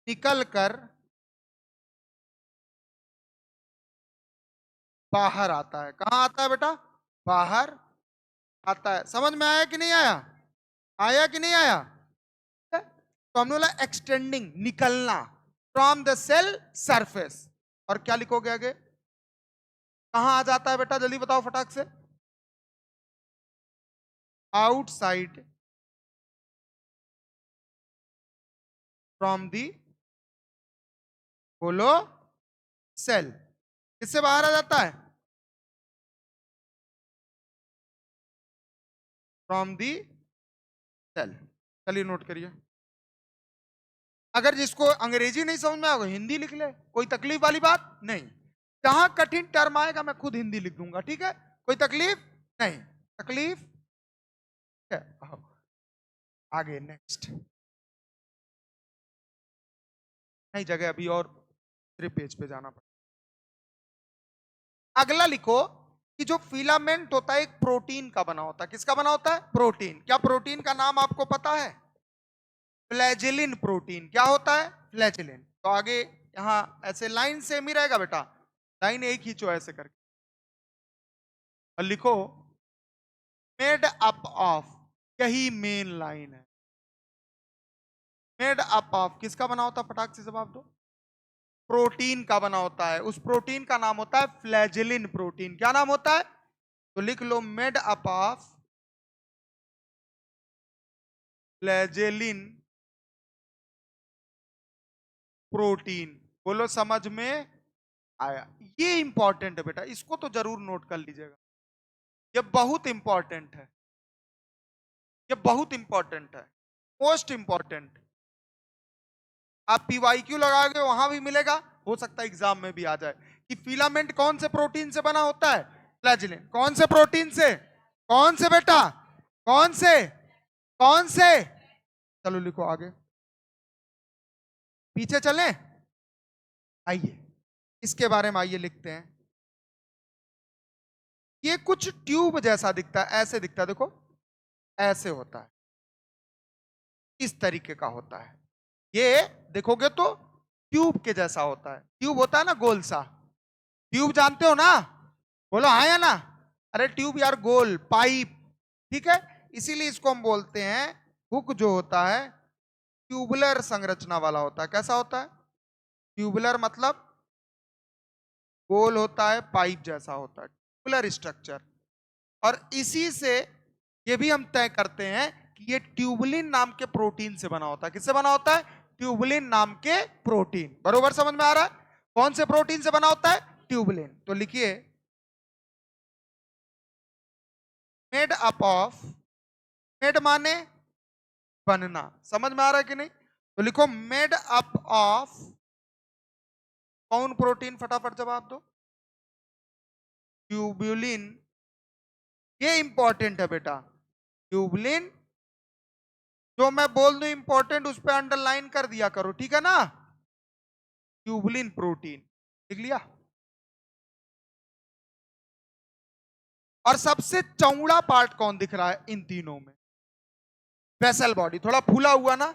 निकलकर बाहर आता है। कहां आता है बेटा? बाहर आता है। समझ में आया कि नहीं आया? आया कि नहीं आया? तो हमने बोला एक्सटेंडिंग, निकलना, फ्रॉम द सेल सरफेस। और क्या लिखोगे आगे? कहां आ जाता है बेटा, जल्दी बताओ फटाक से। आउटसाइड फ्रॉम दी, बोलो, सेल। किससे बाहर आ जाता है? From the cell. चलिए नोट करिए। अगर जिसको अंग्रेजी नहीं समझ में आएगा हिंदी लिख ले, कोई तकलीफ वाली बात नहीं। जहां कठिन टर्म आएगा मैं खुद हिंदी लिख दूंगा, ठीक है, कोई तकलीफ नहीं। तकलीफ है। आओ, आगे नेक्स्ट। नहीं जगह अभी और सिर्फ पेज पे जाना पड़ेगा। अगला लिखो कि जो फिलामेंट होता है एक प्रोटीन का बना होता है। किसका बना होता है? प्रोटीन। क्या प्रोटीन का नाम आपको पता है? फ्लैजेलिन प्रोटीन। क्या होता है? फ्लैजेलिन। तो आगे यहां ऐसे लाइन सेम ही रहेगा बेटा, लाइन एक खींचो ऐसे करके और लिखो मेड अप ऑफ, यही मेन लाइन है। मेड अप ऑफ किसका बना होता है? फटाक से जवाब दो। प्रोटीन का बना होता है। उस प्रोटीन का नाम होता है फ्लैजेलिन प्रोटीन। क्या नाम होता है? तो लिख लो मेड अप ऑफ फ्लैजेलिन प्रोटीन। बोलो समझ में आया? ये इंपॉर्टेंट है बेटा, इसको तो जरूर नोट कर लीजिएगा, ये बहुत इंपॉर्टेंट है, ये बहुत इंपॉर्टेंट है, मोस्ट इंपॉर्टेंट। आप पीवाईक्यू लगाओगे वहां भी मिलेगा, हो सकता है एग्जाम में भी आ जाए कि फिलामेंट कौन से प्रोटीन से बना होता है? फ्लैजेलिन। कौन से प्रोटीन से? कौन से बेटा? कौन से? कौन से? चलो लिखो आगे, पीछे चलें, आइए इसके बारे में आइए लिखते हैं। ये कुछ ट्यूब जैसा दिखता है, ऐसे दिखता है, देखो ऐसे होता है, इस तरीके का होता है। ये देखोगे तो ट्यूब के जैसा होता है। ट्यूब होता है ना गोल सा, ट्यूब जानते हो ना? बोलो हाँ या ना? अरे ट्यूब यार गोल पाइप, ठीक है, इसीलिए इसको हम बोलते हैं हुक। जो होता है ट्यूबुलर संरचना वाला होता है। कैसा होता है? ट्यूबुलर मतलब गोल होता है, पाइप जैसा होता है, ट्यूबुलर स्ट्रक्चर। और इसी से ये भी हम तय करते हैं कि ये ट्यूबुलिन नाम के प्रोटीन से बना होता है। किससे बना होता है? ट्यूबुलिन नाम के प्रोटीन। बरोबर समझ में आ रहा है? कौन से प्रोटीन से बना होता है? ट्यूबुलिन। तो लिखिए मेड अप ऑफ, मेड माने बनना, समझ में आ रहा है कि नहीं? तो लिखो मेड अप ऑफ कौन प्रोटीन? फटाफट जवाब दो। ट्यूबुलिन। ये इंपॉर्टेंट है बेटा, ट्यूबुलिन। जो मैं बोल दूं इंपॉर्टेंट उस पर अंडरलाइन कर दिया करो, ठीक है ना? ट्यूबुलिन प्रोटीन लिख लिया। और सबसे चौड़ा पार्ट कौन दिख रहा है इन तीनों में? Vessel body. थोड़ा फूला हुआ ना,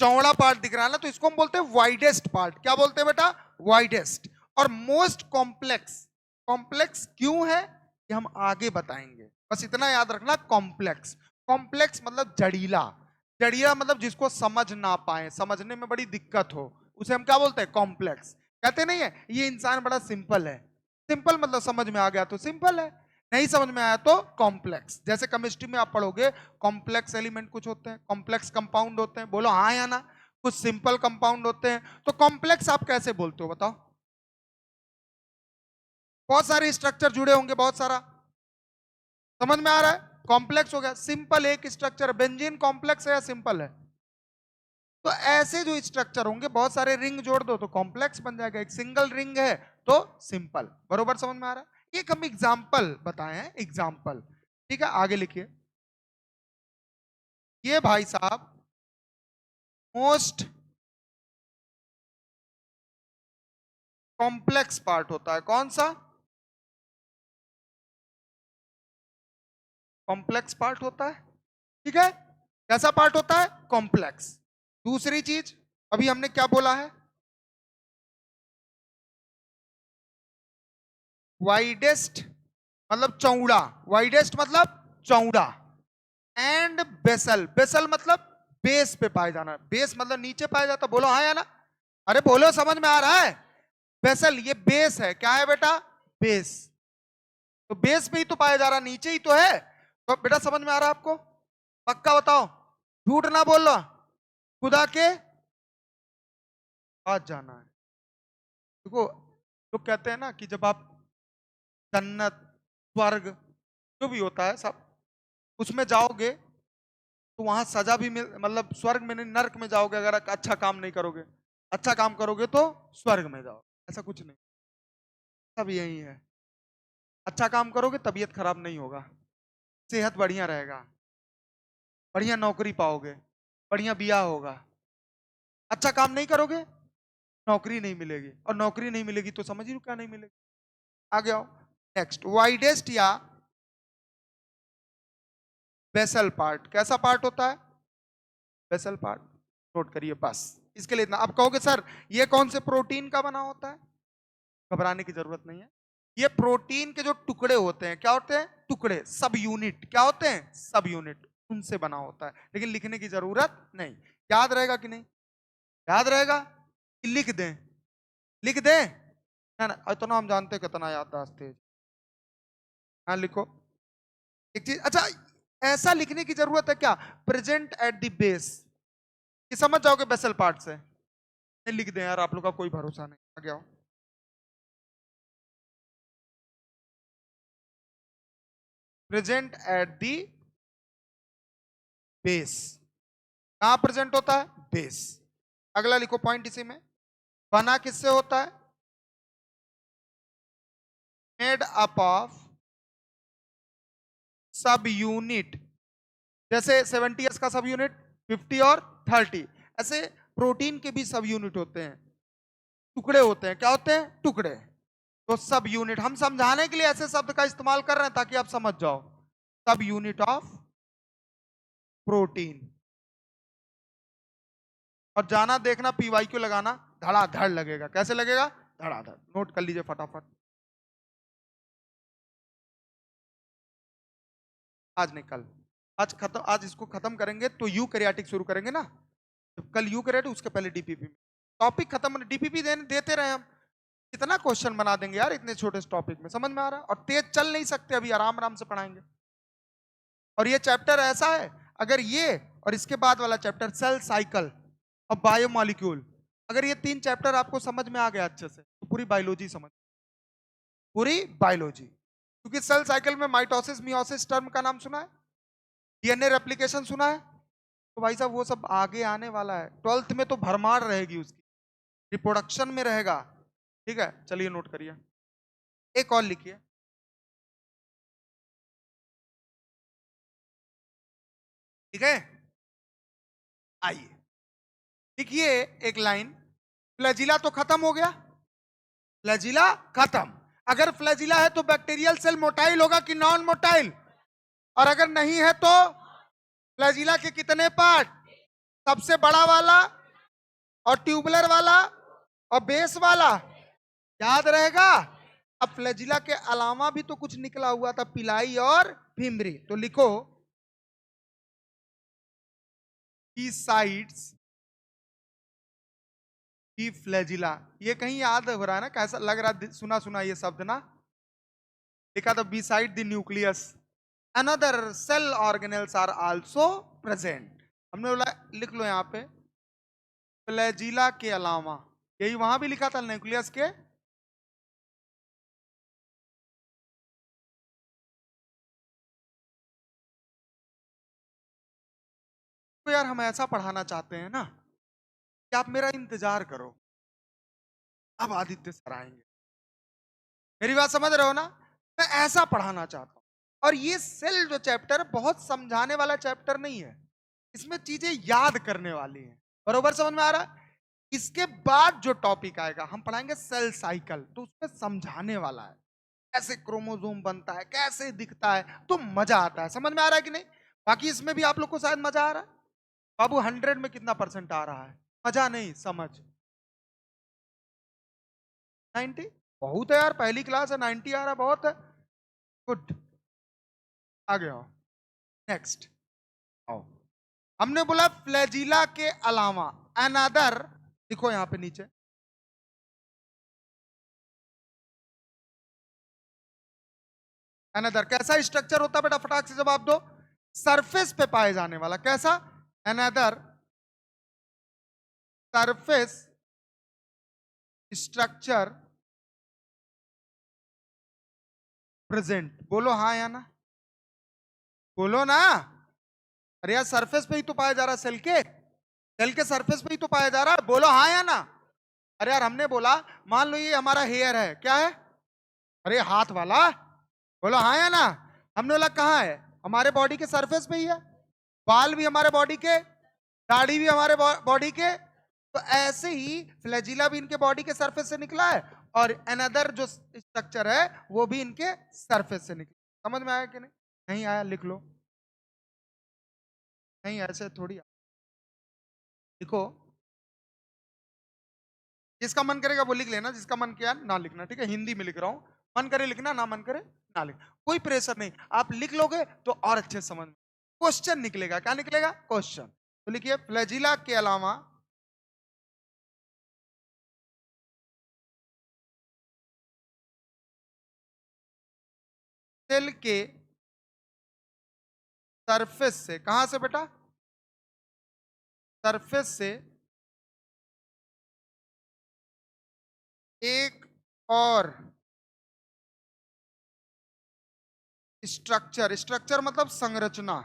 चौड़ा पार्ट दिख रहा है ना, तो इसको हम बोलते हैं वाइडेस्ट पार्ट। क्या बोलते हैं बेटा? वाइडेस्ट। और मोस्ट कॉम्प्लेक्स। कॉम्प्लेक्स क्यों है ये हम आगे बताएंगे, बस इतना याद रखना। कॉम्प्लेक्स, कॉम्प्लेक्स मतलब जड़ीला। जड़ीला मतलब जिसको समझ ना पाए, समझने में बड़ी दिक्कत हो, उसे हम क्या बोलते हैं? कॉम्प्लेक्स। कहते नहीं है ये इंसान बड़ा सिंपल है। सिंपल मतलब समझ में आ गया तो सिंपल है, नहीं समझ में आया तो कॉम्प्लेक्स। जैसे केमिस्ट्री में आप पढ़ोगे कॉम्प्लेक्स एलिमेंट कुछ होते हैं, कॉम्प्लेक्स कंपाउंड होते हैं, बोलो हाँ या ना? कुछ सिंपल कंपाउंड होते हैं। तो कॉम्प्लेक्स आप कैसे बोलते हो बताओ? बहुत सारे स्ट्रक्चर जुड़े होंगे, बहुत सारा, समझ में आ रहा है? कॉम्प्लेक्स हो गया। सिंपल एक स्ट्रक्चर, बेंजीन कॉम्प्लेक्स है या सिंपल है? तो ऐसे जो स्ट्रक्चर होंगे बहुत सारे रिंग जोड़ दो तो कॉम्प्लेक्स बन जाएगा। एक सिंगल रिंग है तो सिंपल। बरोबर समझ में आ रहा है? एक हम एग्जाम्पल बताए हैं, एग्जाम्पल, ठीक है। आगे लिखिए, ये भाई साहब मोस्ट कॉम्प्लेक्स पार्ट होता है। कौन सा कॉम्प्लेक्स पार्ट होता है? ठीक है, कैसा पार्ट होता है? कॉम्प्लेक्स। दूसरी चीज अभी हमने क्या बोला है? वाइडेस्ट मतलब चौड़ा, वाइडेस्ट मतलब चौड़ा। एंड बेसल, बेसल मतलब बेस पे पाया जाना, बेस मतलब नीचे पाया जाता। बोलो हाँ या ना? अरे बोलो समझ में आ रहा है? बेसल ये बेस है। क्या है बेटा? बेस। तो बेस पे ही तो पाया जा रहा, नीचे ही तो है। तो बेटा समझ में आ रहा है आपको? पक्का बताओ, झूठ ना बोल लो, खुदा के पास जाना है। देखो लोग कहते हैं ना कि जब आप जन्नत, स्वर्ग, जो भी होता है सब, उसमें जाओगे तो वहां सजा भी मिल, मतलब स्वर्ग में नहीं नर्क में जाओगे अगर अच्छा काम नहीं करोगे। अच्छा काम करोगे तो स्वर्ग में जाओ, ऐसा कुछ नहीं। सब यही है। अच्छा काम करोगे तबीयत खराब नहीं होगा, सेहत बढ़िया रहेगा, बढ़िया नौकरी पाओगे, बढ़िया बियाह होगा। अच्छा काम नहीं करोगे, नौकरी नहीं मिलेगी, और नौकरी नहीं मिलेगी तो समझ ही लो क्या नहीं मिलेगी। आगे आओ। नेक्स्ट, वाइडेस्ट या बेसल पार्ट, कैसा पार्ट होता है? Basal part. नोट करिए बस, इसके लिए इतना। अब कहोगे सर ये कौन से प्रोटीन का बना होता है? घबराने की जरूरत नहीं है। ये प्रोटीन के जो टुकड़े होते हैं, क्या होते हैं? टुकड़े, सब यूनिट। क्या होते हैं? सब यूनिट, उनसे बना होता है। लेकिन लिखने की जरूरत नहीं। याद रहेगा कि नहीं? याद रहेगा कि लिख दें? लिख दें ना ना, इतना हम जानते हैं कितना याददाश्त तेज। हाँ लिखो। एक चीज, अच्छा, ऐसा लिखने की जरूरत है क्या? प्रेजेंट एट द बेस, ये समझ जाओगे बेसल पार्ट से। नहीं लिख दें यार, आप लोग का कोई भरोसा नहीं। आगे आओ। प्रेजेंट एट द बेस, कहां प्रेजेंट होता है? बेस। अगला लिखो पॉइंट इसी में। बना किससे होता है? मेड अप ऑफ सब यूनिट। जैसे 70s का सब यूनिट 50 और 30, ऐसे प्रोटीन के भी सब यूनिट होते हैं, टुकड़े होते हैं। क्या होते हैं? टुकड़े। तो सब यूनिट, हम समझाने के लिए ऐसे शब्द का इस्तेमाल कर रहे हैं ताकि आप समझ जाओ। सब यूनिट ऑफ प्रोटीन। और जाना देखना पीवाई क्यू लगाना, धड़ाधड़ लगेगा। कैसे लगेगा? धड़ाधड़। नोट कर लीजिए फटाफट। आज नहीं कल, आज खत्म, आज इसको खत्म करेंगे तो यू कैरियाटिक शुरू करेंगे ना। तो कल यू कैरियाटिक, उसके पहले डीपीपी। टॉपिक खत्म, डीपीपी देते रहे हम। कितना क्वेश्चन बना देंगे यार इतने छोटे से टॉपिक में, समझ में आ रहा है? और तेज चल नहीं सकते, अभी आराम आराम से पढ़ाएंगे। और ये चैप्टर ऐसा है, अगर ये और इसके बाद वाला चैप्टर सेल साइकिल और बायोमॉलिक्यूल, अगर ये तीन चैप्टर आपको समझ में आ गया अच्छे से तो पूरी बायोलॉजी समझ, पूरी बायोलॉजी। क्योंकि सेल साइकिल में माइटोसिस मियोसिस टर्म का नाम सुना है, डीएनए रेप्लिकेशन सुना है, तो भाई साहब वो सब आगे आने वाला है। 12th में तो भरमार रहेगी उसकी, रिप्रोडक्शन में रहेगा। ठीक है, चलिए नोट करिए। एक और लिखिए। ठीक है, आइए लिखिए एक लाइन। फ्लैजिला तो खत्म हो गया, फ्लैजिला खत्म। अगर फ्लैजिला है तो बैक्टीरियल सेल मोटाइल होगा कि नॉन मोटाइल? और अगर नहीं है तो फ्लैजिला के कितने पार्ट? सबसे बड़ा वाला, और ट्यूबुलर वाला, और बेस वाला। याद रहेगा। अब फ्लैजिला के अलावा भी तो कुछ निकला हुआ था, पिलाई और फिम्बरी। तो लिखो की साइड्स की फ्लैजिला। ये कहीं याद हो रहा है ना, कैसा लग रहा है? सुना सुना ये शब्द ना। लिखा था beside the nucleus another cell organelles are also present. हमने बोला लिख लो यहाँ पे फ्लैजिला के अलावा, यही वहां भी लिखा था न्यूक्लियस के। तो यार हम ऐसा पढ़ाना चाहते हैं ना कि आप मेरा इंतजार करो, अब आदित्य सर आएंगे। मेरी बात समझ रहे हो ना? मैं ऐसा पढ़ाना चाहता हूं। और ये सेल जो चैप्टर बहुत समझाने वाला चैप्टर नहीं है, इसमें चीजें याद करने वाली हैं। बरोबर समझ में आ रहा है? इसके बाद जो टॉपिक आएगा हम पढ़ाएंगे सेल साइकिल, तो उसमें समझाने वाला है कैसे क्रोमोसोम बनता है, कैसे दिखता है, तो मजा आता है। समझ में आ रहा है कि नहीं? बाकी इसमें भी आप लोग को शायद मजा आ रहा है। बाबू 100 में कितना परसेंट आ रहा है? मजा नहीं, समझ। 90? बहुत है यार, पहली क्लास है, 90 आ रहा है, बहुत है। गुड। आगे आओ। नेक्स्ट आओ। हमने बोला फ्लैजिला के अलावा अनदर, देखो यहां पे नीचे अनदर कैसा स्ट्रक्चर होता है बेटा? फटाक से जवाब दो। सरफेस पे पाए जाने वाला। कैसा? Another surface structure present. बोलो हाँ या ना, बोलो ना। अरे यार सरफेस पे ही तो पाया जा रहा है, सेल के सरफेस पे ही तो पाया जा रहा है, बोलो हाँ या ना। अरे यार हमने बोला मान लो ये हमारा हेयर है, क्या है, अरे हाथ वाला, बोलो हाँ या ना। हमने बोला कहाँ है, हमारे बॉडी के सरफेस पे ही है, बाल भी हमारे बॉडी के, दाढ़ी भी हमारे बॉडी के, तो ऐसे ही फ्लैजिला भी इनके बॉडी के सरफेस से निकला है, और अनदर जो स्ट्रक्चर है वो भी इनके सरफेस से निकला। समझ में आया कि नहीं? नहीं आया लिख लो, नहीं ऐसे थोड़ी लिखो, जिसका मन करेगा वो लिख लेना, जिसका मन किया ना लिखना, ठीक है, हिंदी में लिख रहा हूं, मन करे लिखना, ना मन करे ना लिख, कोई प्रेशर नहीं, आप लिख लोगे तो और अच्छे समझ में, क्वेश्चन निकलेगा, क्या निकलेगा, क्वेश्चन। तो लिखिए फ्लैजिला के अलावा सेल के सरफेस से, कहां से बेटा, सरफेस से एक और स्ट्रक्चर, स्ट्रक्चर मतलब संरचना,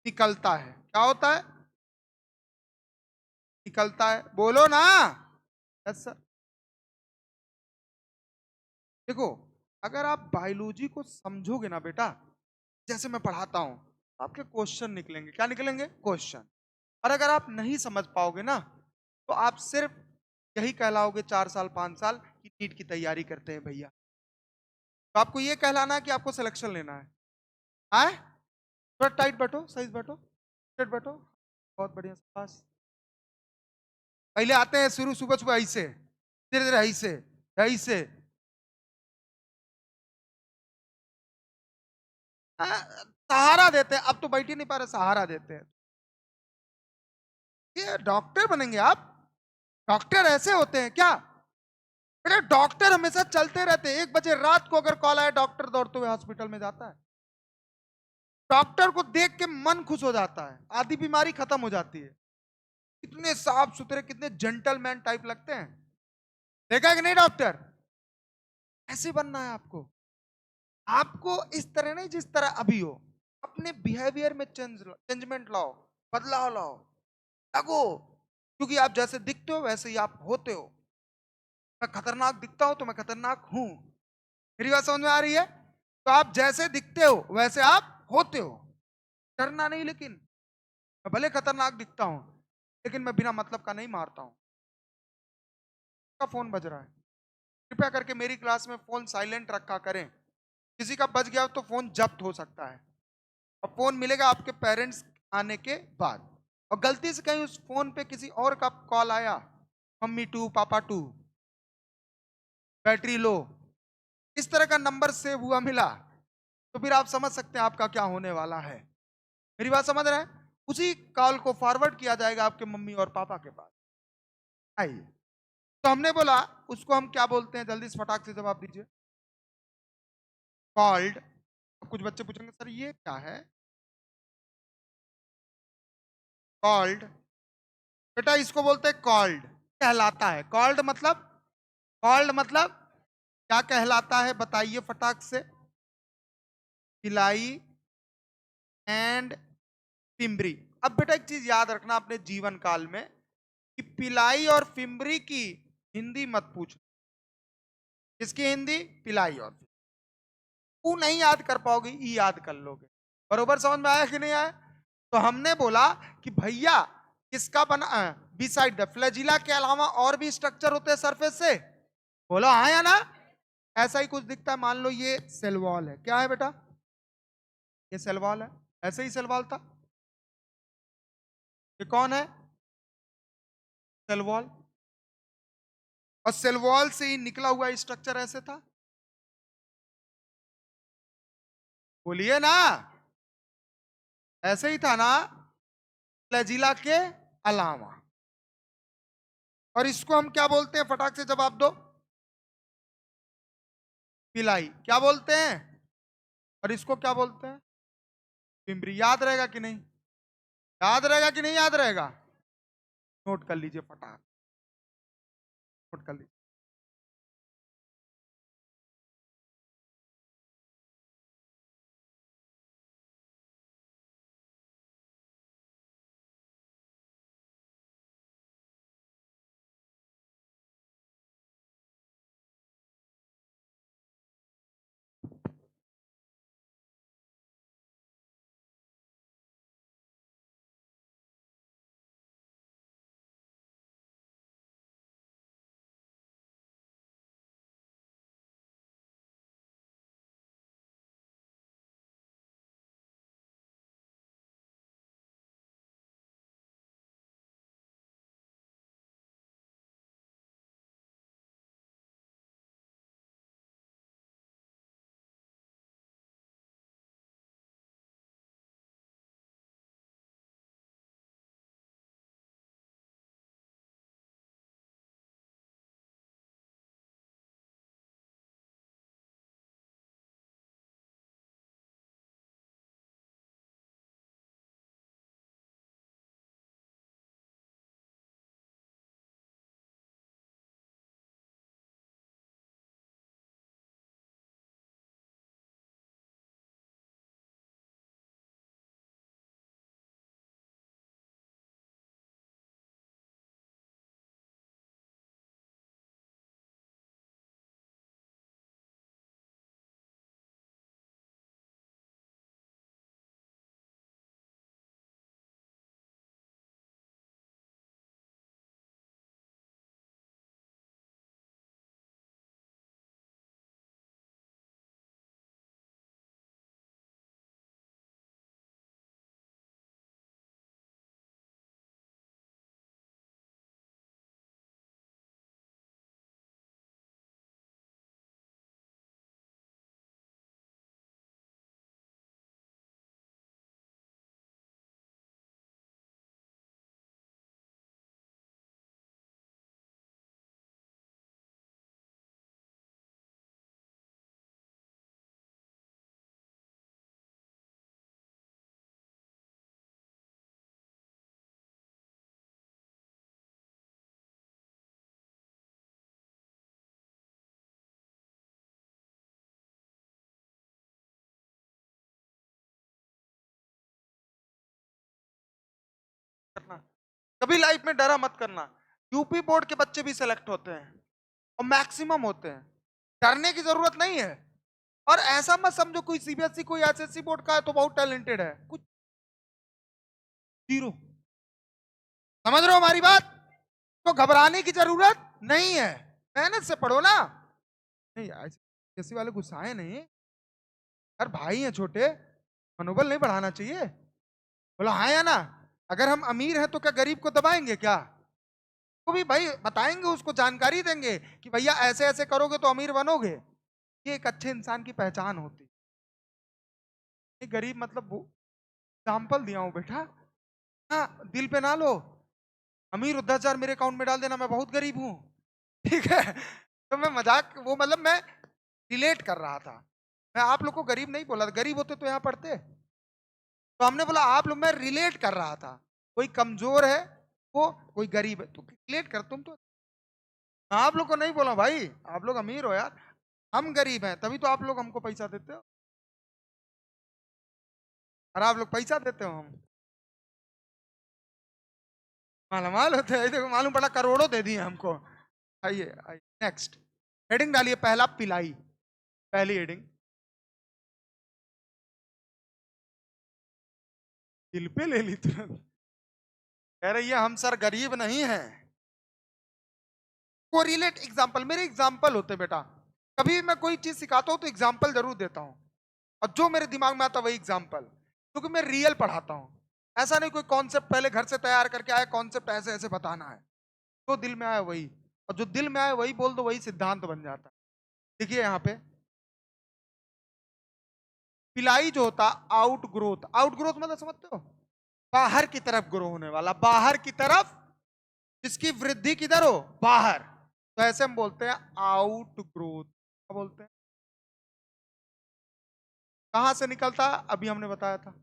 निकलता है, क्या होता है, निकलता है, बोलो ना। Yes sir. देखो अगर आप बायोलॉजी को समझोगे ना बेटा, जैसे मैं पढ़ाता हूं, आपके क्वेश्चन निकलेंगे, क्या निकलेंगे, क्वेश्चन। और अगर आप नहीं समझ पाओगे ना, तो आप सिर्फ यही कहलाओगे 4 साल 5 साल की नीट की तैयारी करते हैं भैया। तो आपको ये कहलाना है कि आपको सिलेक्शन लेना है, आए, थोड़ा टाइट बैठो, सही बैठो, स्ट्रेट बैठो, बहुत बढ़िया पास। पहले आते हैं शुरू सुबह सुबह ऐसे, धीरे धीरे ऐसे, ऐसे, सहारा देते हैं, अब तो बैठ ही नहीं पा रहे, सहारा देते हैं। ये डॉक्टर बनेंगे आप, डॉक्टर ऐसे होते हैं क्या, बेटा डॉक्टर हमेशा चलते रहते हैं, 1 बजे रात को अगर कॉल आया डॉक्टर दौड़ते हुए हॉस्पिटल में जाता है, डॉक्टर को देख के मन खुश हो जाता है, आधी बीमारी खत्म हो जाती है, कितने साफ सुथरे, कितने जेंटलमैन टाइप लगते हैं, देखा है कि नहीं डॉक्टर, ऐसे बनना है आपको, आपको इस तरह नहीं जिस तरह अभी हो, अपने बिहेवियर में चेंजमेंट लाओ, बदलाव लाओ, लगो, क्योंकि आप जैसे दिखते हो वैसे ही आप होते हो, मैं खतरनाक दिखता हूं तो मैं खतरनाक हूं, मेरी बात समझ में आ रही है, तो आप जैसे दिखते हो वैसे आप होते हो, डरना नहीं, लेकिन मैं भले खतरनाक दिखता हूं लेकिन मैं बिना मतलब का नहीं मारता हूं। का फोन बज रहा है, कृपया करके मेरी क्लास में फोन साइलेंट रखा करें, किसी का बज गया तो फोन जब्त हो सकता है, और फोन मिलेगा आपके पेरेंट्स आने के बाद, और गलती से कहीं उस फोन पे किसी और का कॉल आया, मम्मी टू पापा टू, बैटरी लो, इस तरह का नंबर सेव हुआ मिला, तो फिर आप समझ सकते हैं आपका क्या होने वाला है, मेरी बात समझ रहे हैं, उसी कॉल को फॉरवर्ड किया जाएगा आपके मम्मी और पापा के पास। आइए, तो हमने बोला उसको हम क्या बोलते हैं, जल्दी से फटाक से जवाब दीजिए, कॉल्ड। कुछ बच्चे पूछेंगे सर ये क्या है, कॉल्ड, बेटा इसको बोलते हैं कॉल्ड, कहलाता है, कॉल्ड मतलब क्या कहलाता है, बताइए फटाक से, पिलाई एंड पिंबरी। अब बेटा एक चीज याद रखना अपने जीवन काल में, कि पिलाई और पिंबरी की हिंदी मत पूछना, किसकी हिंदी, पिलाई और ऊ नहीं याद कर पाओगे, ई याद कर लोगे, बरोबर समझ में आया कि नहीं आया। तो हमने बोला कि भैया किसका बना, बिसाइड द फ्लैजिला के अलावा और भी स्ट्रक्चर होते हैं सरफेस से, बोलो हाँ या ना। ऐसा ही कुछ दिखता है, मान लो ये सेल वॉल है, क्या है बेटा, ये सेल वॉल है, ऐसे ही सेल वॉल था, ये कौन है, सेल वॉल, और सेल वॉल से ही निकला हुआ स्ट्रक्चर ऐसे था, बोलिए ना, ऐसे ही था ना, फ्लैजिला के अलावा, और इसको हम क्या बोलते हैं, फटाक से जवाब दो, पिलाई, क्या बोलते हैं, और इसको क्या बोलते हैं, पिंपरी, याद रहेगा कि नहीं, याद रहेगा कि नहीं याद रहेगा, नोट कर लीजिए फटाक, नोट कर लीजिए। कभी लाइफ में डरा मत करना। यूपी बोर्ड के बच्चे भी सिलेक्ट होते हैं और मैक्सिमम होते हैं, डरने की जरूरत नहीं है। और ऐसा मत समझो कोई सीबीएसई कोई एसएससी बोर्ड का है तो बहुत टैलेंटेड है, कुछ जीरो। समझ रहे हो हमारी बात? तो घबराने की जरूरत नहीं है, मेहनत से पढ़ो ना। नहीं ऐसे वाले गुस्साए नहीं यार, भाई हैं छोटे, मनोबल नहीं बढ़ाना चाहिए। बोला हाँ या ना? अगर हम अमीर हैं तो क्या गरीब को दबाएंगे क्या? तो भी भाई बताएंगे, उसको जानकारी देंगे कि भैया ऐसे ऐसे करोगे तो अमीर बनोगे। ये एक अच्छे इंसान की पहचान होती है। गरीब मतलब एग्जाम्पल दिया हूं बेटा, हाँ दिल पे ना लो। अमीर 10,000 मेरे अकाउंट में डाल देना, मैं बहुत गरीब हूँ, ठीक है? तो मैं मजाक, वो मतलब मैं रिलेट कर रहा था। मैं आप लोग को गरीब नहीं बोला, गरीब होते तो यहाँ पढ़ते। तो हमने बोला आप लोग, मैं रिलेट कर रहा था, कोई कमजोर है वो, कोई गरीब है तो रिलेट कर तुम तो। आप लोग को नहीं बोला भाई, आप लोग अमीर हो यार, हम गरीब हैं तभी तो आप लोग हमको पैसा देते हो, और आप लोग पैसा देते हो हम मालामाल होते हैं। देखो मालूम पड़ा करोड़ों दे दिए हमको। आइए आइए नेक्स्ट हेडिंग डालिए, पहला पिलाई, पहली हेडिंग। दिल पे ले ली तुरंत, कह रही है हम सर गरीब नहीं हैं। को रिलेट एग्जाम्पल, मेरे एग्जाम्पल होते बेटा, कभी भी मैं कोई चीज सिखाता हूँ तो एग्जाम्पल जरूर देता हूँ, और जो मेरे दिमाग में आता वही एग्जाम्पल, क्योंकि मैं रियल पढ़ाता हूँ। ऐसा नहीं कोई कॉन्सेप्ट पहले घर से तैयार करके आया, कॉन्सेप्ट ऐसे ऐसे बताना है। जो दिल में आया वही, और जो दिल में आया वही बोल दो, वही सिद्धांत बन जाता है। देखिए यहाँ पे पिलाई जो होता, आउट ग्रोथ, आउट ग्रोथ मतलब समझते हो, बाहर की तरफ ग्रो होने वाला, बाहर की तरफ, जिसकी वृद्धि किधर हो, बाहर। तो ऐसे हम बोलते हैं आउट ग्रोथ। क्या बोलते हैं? कहां से निकलता है? अभी हमने बताया था,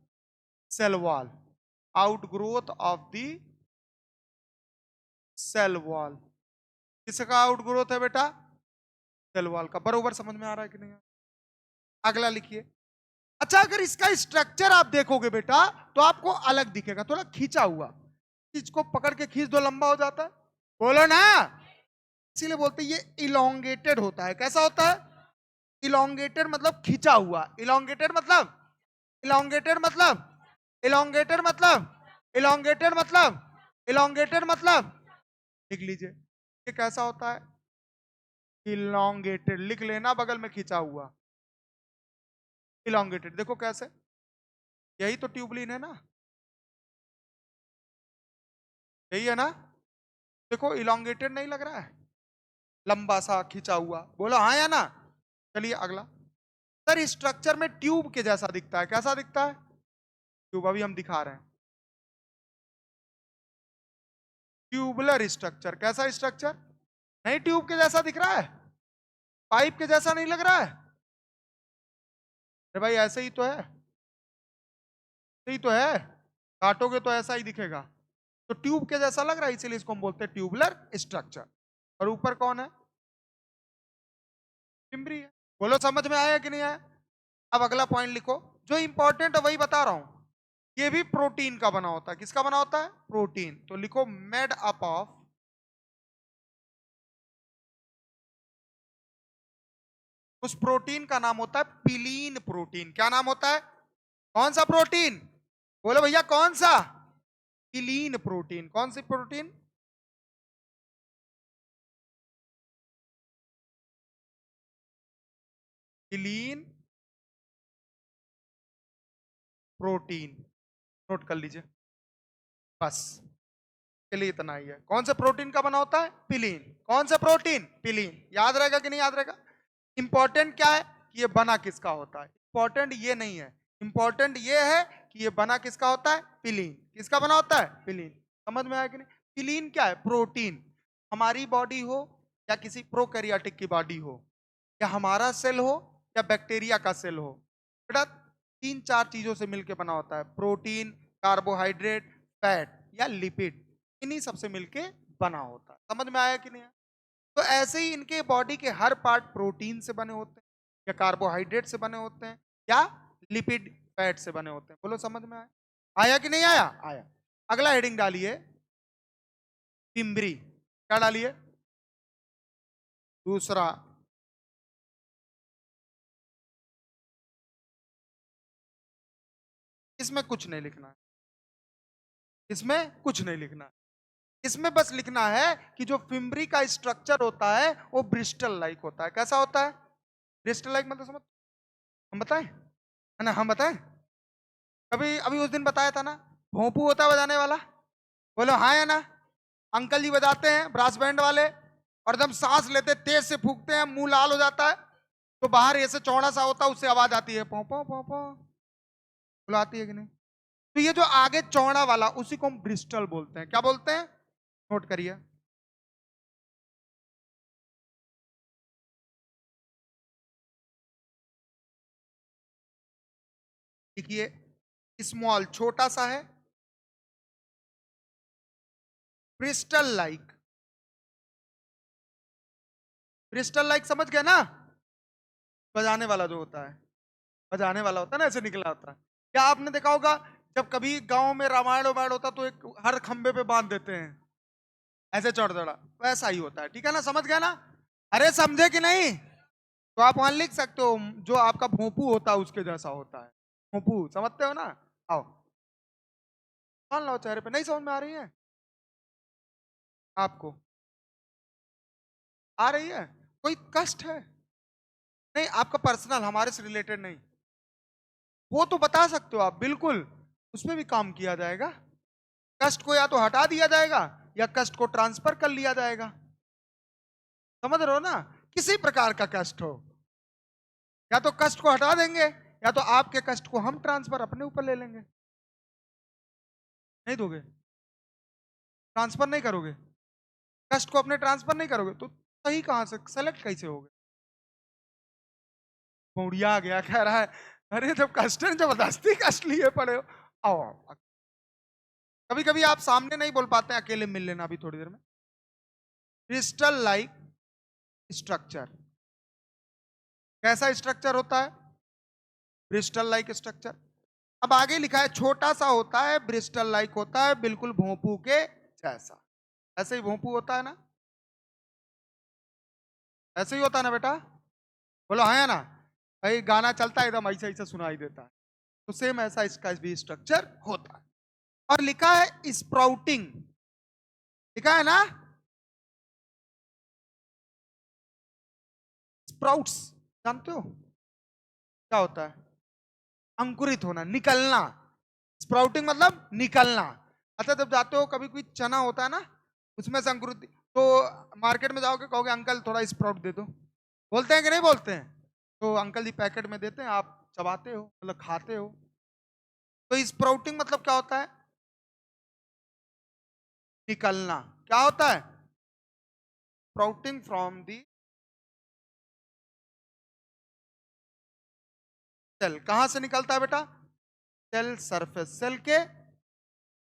cell wall, outgrowth of the cell wall. किसका आउट ग्रोथ है बेटा? सेल वॉल का। बरोबर समझ में आ रहा है कि नहीं? अगला लिखिए। अच्छा अगर इसका स्ट्रक्चर आप देखोगे बेटा तो आपको अलग दिखेगा, थोड़ा खींचा हुआ, चीज को पकड़ के खींच दो लंबा हो जाता है, बोलो ना। इसीलिए बोलते हैं ये इलोंगेटेड होता है। कैसा होता है? इलोंगेटेड मतलब खींचा हुआ, इलोंगेटेड मतलब, इलोंगेटेड मतलब, इलोंगेटेड मतलब, इलोंगेटेड मतलब, इलोंगेटेड मतलब, लिख लीजिए ये कैसा होता है, इलोंगेटेड, लिख लेना बगल में खींचा हुआ, इलोंगेटेड। देखो कैसे, यही तो ट्यूबलिन है ना, यही है ना? देखो इलोंगेटेड नहीं लग रहा है, लंबा सा खींचा हुआ, बोलो हाँ या ना? चलिए अगला। सर स्ट्रक्चर में ट्यूब के जैसा दिखता है, कैसा दिखता है? ट्यूब, अभी हम दिखा रहे हैं, ट्यूबुलर स्ट्रक्चर। कैसा स्ट्रक्चर? नहीं ट्यूब के जैसा दिख रहा है, पाइप के जैसा नहीं लग रहा है? अरे भाई ऐसे ही तो है, ऐसे ही तो है, काटोगे तो ऐसा ही दिखेगा। तो ट्यूब के जैसा लग रहा है, इसीलिए इसको हम बोलते हैं ट्यूबुलर स्ट्रक्चर। और ऊपर कौन है? चिमरी है। बोलो समझ में आया कि नहीं आया? अब अगला पॉइंट लिखो, जो इंपॉर्टेंट है वही बता रहा हूं। ये भी प्रोटीन का बना होता है, किसका बना होता है? प्रोटीन। तो लिखो मेड अप ऑफ, उस प्रोटीन का नाम होता है पिलीन प्रोटीन। क्या नाम होता है? कौन सा प्रोटीन? बोलो भैया कौन सा? पिलीन प्रोटीन। कौन सी प्रोटीन? पिलीन प्रोटीन, नोट कर लीजिए बस, के लिए इतना ही है। कौन से प्रोटीन का बना होता है? पिलीन। कौन सा प्रोटीन? पिलीन। याद रहेगा कि नहीं याद रहेगा? इंपॉर्टेंट क्या है कि ये बना किसका होता है, इंपॉर्टेंट ये नहीं है, इंपॉर्टेंट ये है कि ये बना किसका होता है? पिलीन। किसका बना होता है? पिलीन। समझ में आया कि नहीं? पिलीन क्या है? प्रोटीन। हमारी बॉडी हो या किसी प्रोकैरियोटिक की बॉडी हो, या हमारा सेल हो या बैक्टीरिया का सेल हो, बेटा तीन चार चीजों से मिलकर बना होता है, प्रोटीन, कार्बोहाइड्रेट, फैट या लिपिड, इन्हीं सबसे मिलके बना होता है। समझ में आया कि नहीं आया? तो ऐसे ही इनके बॉडी के हर पार्ट प्रोटीन से बने होते हैं, या कार्बोहाइड्रेट से बने होते हैं, या लिपिड फैट से बने होते हैं। बोलो समझ में आया? आया कि नहीं आया? आया। अगला हेडिंग डालिए, पिंबरी, क्या डालिए? दूसरा, इसमें कुछ नहीं लिखना है, इसमें कुछ नहीं लिखना है। इसमें बस लिखना है कि जो फिम्बरी का स्ट्रक्चर होता है वो ब्रिस्टल लाइक होता है। कैसा होता है? ब्रिस्टल लाइक मतलब समझ, हम बताएं, है ना, हम बताएं। कभी अभी उस दिन बताया था ना, भोंपू होता है बजाने वाला, बोलो हाँ या ना? अंकल जी बजाते हैं ब्रास बैंड वाले, और एकदम सांस लेते तेज से फूकते हैं, मुंह लाल हो जाता है, तो बाहर ऐसे चौड़ा सा होता है, उससे आवाज आती है, पौ पौ पौ पौ, बोलो आती है कि नहीं? तो ये जो आगे चौड़ा वाला, उसी को हम ब्रिस्टल बोलते हैं। क्या बोलते हैं? नोट करिए। देखिए, स्मॉल छोटा सा है, क्रिस्टल लाइक, क्रिस्टल लाइक समझ गए ना? बजाने वाला जो होता है, बजाने वाला होता है ना, ऐसे निकला होता है। क्या आपने देखा होगा, जब कभी गांव में रामायण वामायण होता तो एक हर खंबे पे बांध देते हैं, ऐसे चढ़ चढ़ा, वैसा ही होता है। ठीक है ना, समझ गया ना? अरे समझे कि नहीं? तो आप वहां लिख सकते हो, जो आपका भोंपू होता है उसके जैसा होता है। भोंपू समझते हो ना? आओ, मान लो चेहरे पे नहीं समझ में आ रही है आपको? आ रही है? कोई कष्ट है? नहीं, आपका पर्सनल, हमारे से रिलेटेड नहीं, वो तो बता सकते हो आप, बिल्कुल उसमें भी काम किया जाएगा। कष्ट को या तो हटा दिया जाएगा, या कष्ट को ट्रांसफर कर लिया जाएगा। समझ रहे हो ना? किसी प्रकार का कष्ट हो, या तो कष्ट को हटा देंगे, या तो आपके कष्ट को हम ट्रांसफर अपने ऊपर ले लेंगे। नहीं दोगे? ट्रांसफर नहीं करोगे? कष्ट को अपने ट्रांसफर नहीं करोगे तो सही कहां से, सेलेक्ट कैसे होगे? बुढ़िया गया कह रहा है, अरे जब कष्ट है, जबरदस्ती कष्ट लिए पड़े हो। आओ आओ, कभी कभी आप सामने नहीं बोल पाते हैं, अकेले मिल लेना अभी थोड़ी देर में। क्रिस्टल लाइक स्ट्रक्चर, कैसा स्ट्रक्चर होता है? Bristol like structure. अब आगे लिखा है छोटा सा होता है, ब्रिस्टल लाइक होता है, बिल्कुल भोंपू के जैसा। ऐसे ही भोंपू होता है ना? ऐसे ही होता है ना बेटा? बोलो हाँ या ना? भाई गाना चलता है एकदम ऐसे ऐसे सुनाई देता है, तो सेम ऐसा इसका भी स्ट्रक्चर होता है। और लिखा है स्प्राउटिंग, लिखा है ना? स्प्राउट्स जानते हो क्या होता है? अंकुरित होना, निकलना। स्प्राउटिंग मतलब निकलना। अच्छा, जब जाते हो कभी कोई चना होता है ना, उसमें से अंकुरित, तो मार्केट में जाओगे, कहोगे अंकल थोड़ा स्प्राउट दे दो, बोलते हैं कि नहीं बोलते हैं? तो अंकल जी पैकेट में देते हैं, आप चबाते हो, मतलब खाते हो। तो स्प्राउटिंग मतलब क्या होता है? निकलना। क्या होता है? Sprouting from the cell. कहां से निकलता है बेटा? सेल सरफेस, सेल के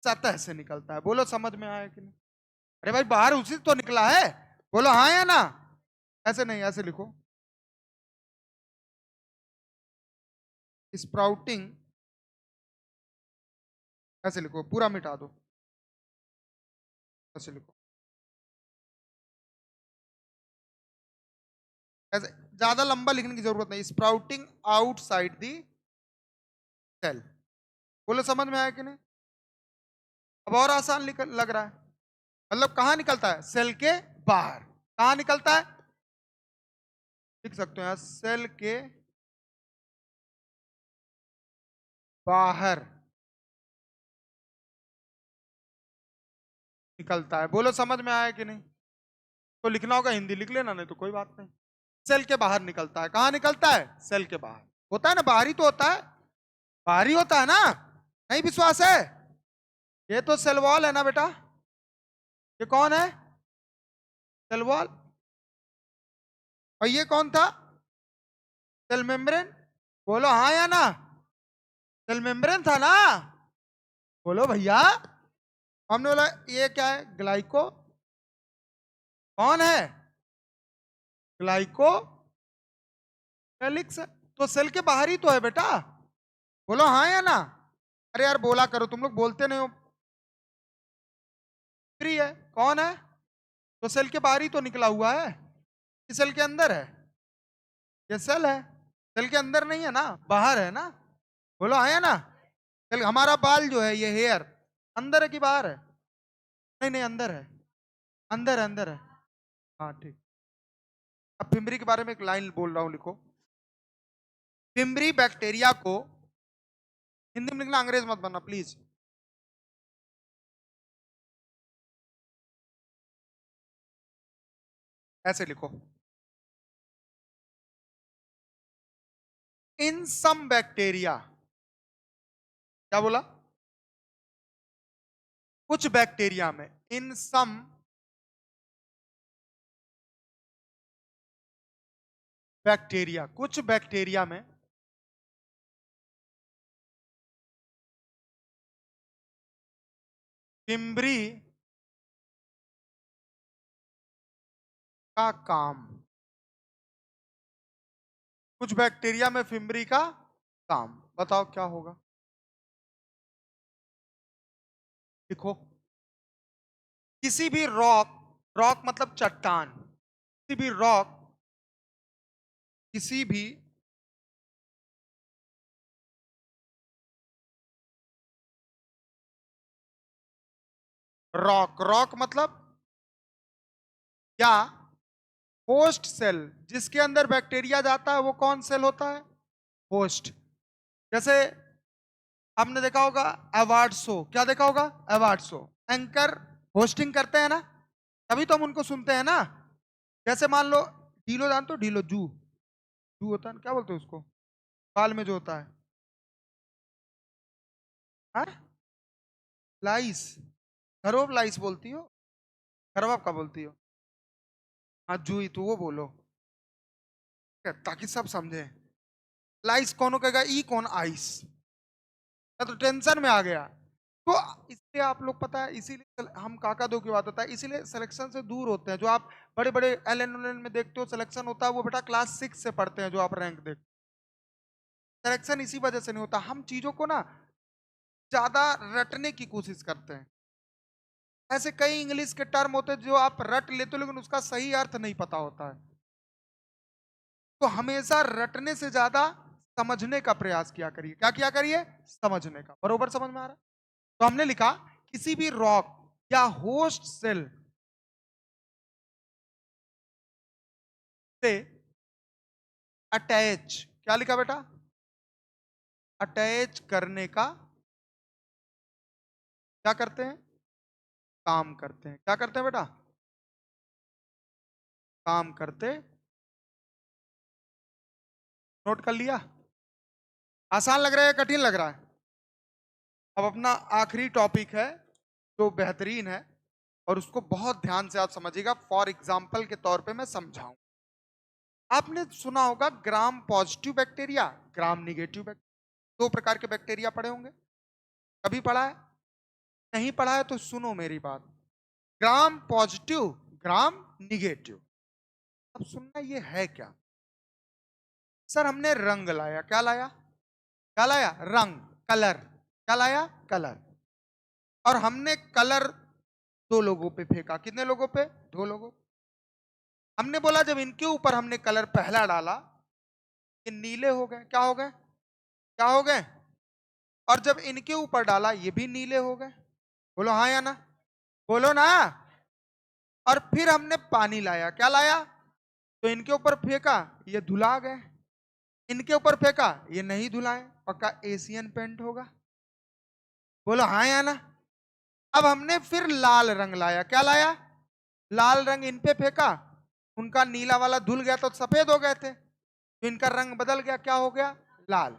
सतह से निकलता है। बोलो समझ में आया कि नहीं? अरे भाई बाहर उसी से तो निकला है, बोलो हाँ या ना? ऐसे नहीं, ऐसे लिखो, स्प्राउटिंग, ऐसे लिखो, पूरा मिटा दो, ऐसे लिखो, ऐसे। ज्यादा लंबा लिखने की जरूरत नहीं, स्प्राउटिंग आउटसाइड दी सेल। बोलो समझ में आया कि नहीं? अब और आसान लग रहा है। मतलब कहां निकलता है? सेल के बाहर। कहां निकलता है? लिख सकते हो यहाँ, सेल के बाहर निकलता है। बोलो समझ में आया कि नहीं? तो लिखना होगा हिंदी लिख लेना, नहीं तो कोई बात नहीं। सेल के बाहर निकलता है। कहां निकलता है? सेल के बाहर। होता है ना, बाहरी तो होता है, बाहरी होता है ना? नहीं विश्वास है? ये तो सेल वॉल है ना बेटा? ये कौन है? Cell wall. और ये कौन था? Cell membrane. बोलो हाँ या ना? सेल मेम्ब्रेन था ना? बोलो भैया। हमने बोला ये क्या है? ग्लाइको। कौन है? Glyco calyx. तो सेल के बाहर ही तो है बेटा। बोलो हाँ या ना? अरे यार बोला करो, तुम लोग बोलते नहीं हो। फ्री है। कौन है? तो सेल के बाहर ही तो निकला हुआ है कि सेल के अंदर है? ये सेल है, सेल के अंदर नहीं है ना, बाहर है ना। बोलो हाँ है ना। सेल, हमारा बाल जो है ये हेयर अंदर है कि बाहर है? नहीं नहीं अंदर है, अंदर है, अंदर है। हाँ ठीक। अब फिमरी के बारे में एक लाइन बोल रहा हूँ, लिखो। फिमरी बैक्टीरिया को हिंदी में लिखना, अंग्रेज मत बनना प्लीज। ऐसे लिखो, इन सम बैक्टीरिया। क्या बोला? कुछ बैक्टीरिया में, इन सम बैक्टीरिया, कुछ बैक्टीरिया में फिमरी का काम, कुछ बैक्टीरिया में फिमरी का काम। बताओ क्या होगा? लिखो, किसी भी रॉक, रॉक मतलब चट्टान, किसी भी रॉक, किसी भी रॉक, रॉक मतलब क्या? होस्ट सेल, जिसके अंदर बैक्टीरिया जाता है वो कौन सेल होता है? होस्ट। जैसे आपने देखा होगा अवार्ड शो, क्या देखा होगा? अवार्ड शो, एंकर होस्टिंग करते हैं ना, तभी तो हम उनको सुनते हैं ना। जैसे मान लो ढीलो, जानते हो ढीलो? जू, जू होता है ना, क्या बोलते हो उसको, बाल में जो होता है? हाँ? लाइस, खरोब लाइस बोलती हो? खरबाब का बोलती हो? हाँ जू ही तो, वो बोलो, ठीक है, ताकि सब समझे। लाइस कौन कहेगा, ई कौन आइस, मैं तो टेंशन में आ गया। तो इसलिए आप लोग पता है, इसीलिए हम काका दो की बात होता है, इसीलिए सिलेक्शन से दूर होते हैं। जो आप बड़े बड़े एल एन में देखते हो सिलेक्शन होता है, वो बेटा क्लास 6 से पढ़ते हैं, जो आप रैंक देखते हो। सिलेक्शन इसी वजह से नहीं होता, हम चीजों को ना ज्यादा रटने की कोशिश करते हैं। ऐसे कई इंग्लिश के टर्म होते हैं जो आप रट लेते हो, लेकिन उसका सही अर्थ नहीं पता होता है। तो हमेशा रटने से ज्यादा समझने का प्रयास किया करिए। क्या किया करिए? समझने का। बरोबर समझ में आ रहा है? तो हमने लिखा किसी भी रॉक या होस्ट सेल से अटैच, क्या लिखा बेटा? अटैच करने का क्या करते हैं? काम करते हैं। क्या करते हैं बेटा? काम करते। नोट कर लिया? आसान लग रहा है, कठिन लग रहा है? अब अपना आखिरी टॉपिक है जो बेहतरीन है, और उसको बहुत ध्यान से आप समझिएगा, फॉर एग्जाम्पल के तौर पे मैं समझाऊं। आपने सुना होगा ग्राम पॉजिटिव बैक्टीरिया, ग्राम निगेटिव बैक्टीरिया। 2 प्रकार के बैक्टीरिया पढ़े होंगे, कभी पढ़ा है? नहीं पढ़ा है तो सुनो मेरी बात। ग्राम पॉजिटिव, ग्राम निगेटिव। अब सुनना, ये है क्या? सर हमने रंग लाया, क्या लाया? क्या लाया? रंग, कलर। क्या लाया? कलर। और हमने कलर 2 लोगों पे फेंका। कितने लोगों पे? 2 लोगों। हमने बोला जब इनके ऊपर हमने कलर पहला डाला, ये नीले हो गए। क्या हो गए? क्या हो गए? और जब इनके ऊपर डाला ये भी नीले हो गए। बोलो हाँ या ना, बोलो ना। और फिर हमने पानी लाया, क्या लाया? तो इनके ऊपर फेंका, ये धुला गए। इनके ऊपर फेंका, ये नहीं धुलाए। पक्का एशियन पेंट होगा। बोलो हाँ या ना। अब हमने फिर लाल रंग लाया, क्या लाया? लाल रंग इन पे फेंका, उनका नीला वाला धुल गया तो सफेद हो गए थे, तो इनका रंग बदल गया, क्या हो गया? लाल।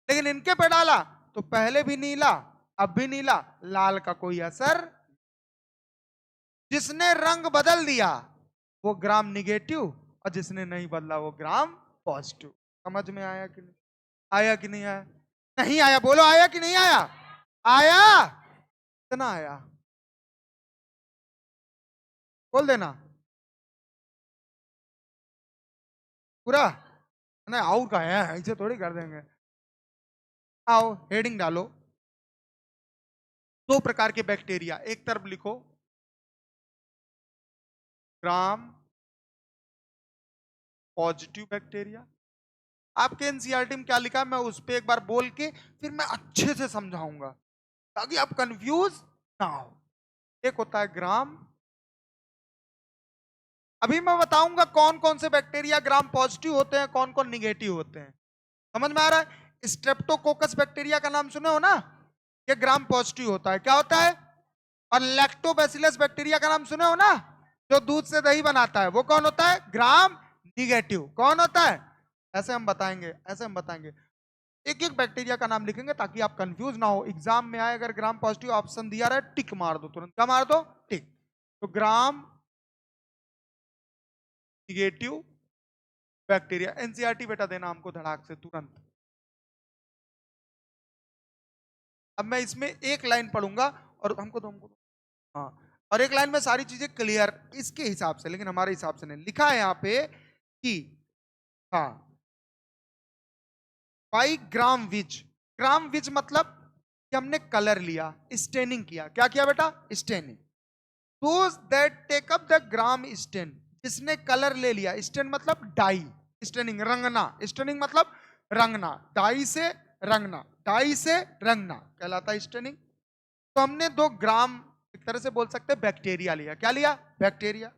लेकिन इनके पे डाला तो पहले भी नीला, अब भी नीला, लाल का कोई असर। जिसने रंग बदल दिया वो ग्राम निगेटिव, और जिसने नहीं बदला वो ग्राम पॉजिटिव। समझ में आया कि नहीं? आया कि नहीं आया? नहीं आया? बोलो आया कि नहीं आया? आया? कितना आया? बोल देना पूरा। नहीं आउट का है, ऐसे थोड़ी कर देंगे। आओ हेडिंग डालो, 2 प्रकार के बैक्टीरिया एक तरफ लिखो, ग्राम पॉजिटिव बैक्टीरिया। आपके एनसीईआरटी में क्या लिखा है मैं उस पर एक बार बोल के फिर मैं अच्छे से समझाऊंगा ताकि आप कंफ्यूज ना हो। एक होता है ग्राम, अभी मैं बताऊंगा कौन कौन से बैक्टीरिया ग्राम पॉजिटिव होते हैं कौन कौन निगेटिव होते हैं। समझ में आ रहा है? स्ट्रेप्टोकोकस बैक्टीरिया का नाम सुने हो ना, ये ग्राम पॉजिटिव होता है। क्या होता है? और लैक्टोबैसिलस बैक्टीरिया का नाम सुने हो ना, जो दूध से दही बनाता है, वो कौन होता है? ग्राम निगेटिव। कौन होता है? ऐसे हम बताएंगे, ऐसे हम बताएंगे। एक एक बैक्टीरिया का नाम लिखेंगे ताकि आप कंफ्यूज ना हो। एग्जाम में आए अगर ग्राम पॉजिटिव ऑप्शन दिया रहा है टिक मार दो तुरंत। क्या मार दो? टिक। तो ग्राम निगेटिव बैक्टीरिया। एनसीईआरटी बेटा देना हमको धड़ाक से तुरंत। अब मैं इसमें एक लाइन पढ़ूंगा और हमको हाँ, और एक लाइन में सारी चीजें क्लियर इसके हिसाब से, लेकिन हमारे हिसाब से नहीं लिखा है यहाँ पे कि हाँ 5 ग्राम विच। ग्राम विच मतलब कि हमने कलर लिया, स्टेनिंग किया। क्या किया बेटा? Staining. Those that take up the gram stain, जिसने कलर ले लिया। स्टेन मतलब डाई, स्टेनिंग रंगना। स्टेनिंग मतलब रंगना, डाई से रंगना, डाई से रंगना कहलाता है स्टेनिंग। तो हमने 2 ग्राम एक तरह से बोल सकते हैं बैक्टीरिया लिया। क्या लिया? बैक्टीरिया।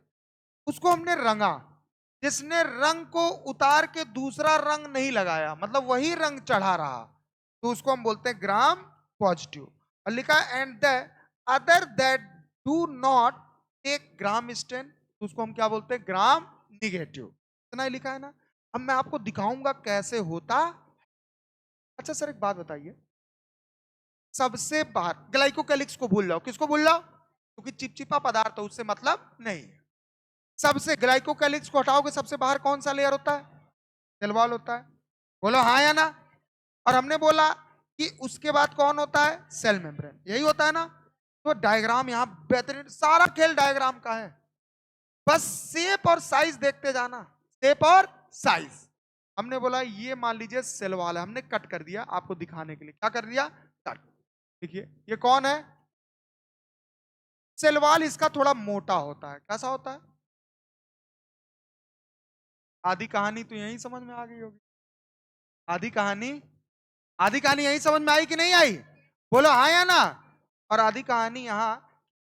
उसको हमने रंगा। जिसने रंग को उतार के दूसरा रंग नहीं लगाया, मतलब वही रंग चढ़ा रहा, तो उसको हम बोलते हैं ग्राम पॉजिटिव। और लिखा and the other that do not take gram stain, तो उसको हम क्या बोलते हैं? Gram negative. इतना ही लिखा है ना। अब मैं आपको दिखाऊंगा कैसे होता। अच्छा सर एक बात बताइए, सबसे बाहर ग्लाइकोकैलिक्स को भूल जाओ। किसको भूल जाओ? क्योंकि चिपचिपा पदार्थ है, उससे मतलब नहीं। सबसे ग्लाइकोकैलिक्स को हटाओगे, सबसे बाहर कौन सा लेयर होता है? सेल वॉल होता है। बोलो हाँ या ना। और हमने बोला कि उसके बाद कौन होता है? Cell membrane. यही होता है ना। तो डायग्राम यहां बेहतरीन, सारा खेल डायग्राम का है। बस शेप और साइज देखते जाना, शेप और साइज। हमने बोला ये मान लीजिए सेल वॉल है, हमने कट कर दिया आपको दिखाने के लिए। क्या कर दिया? कट। देखिए ये कौन है? Cell wall. इसका थोड़ा मोटा होता है। कैसा होता है? आधी कहानी तो यही समझ में आ गई होगी। आधी कहानी, आधी कहानी यही समझ में आई कि नहीं आई? बोलो हाँ या ना। और आधी कहानी यहाँ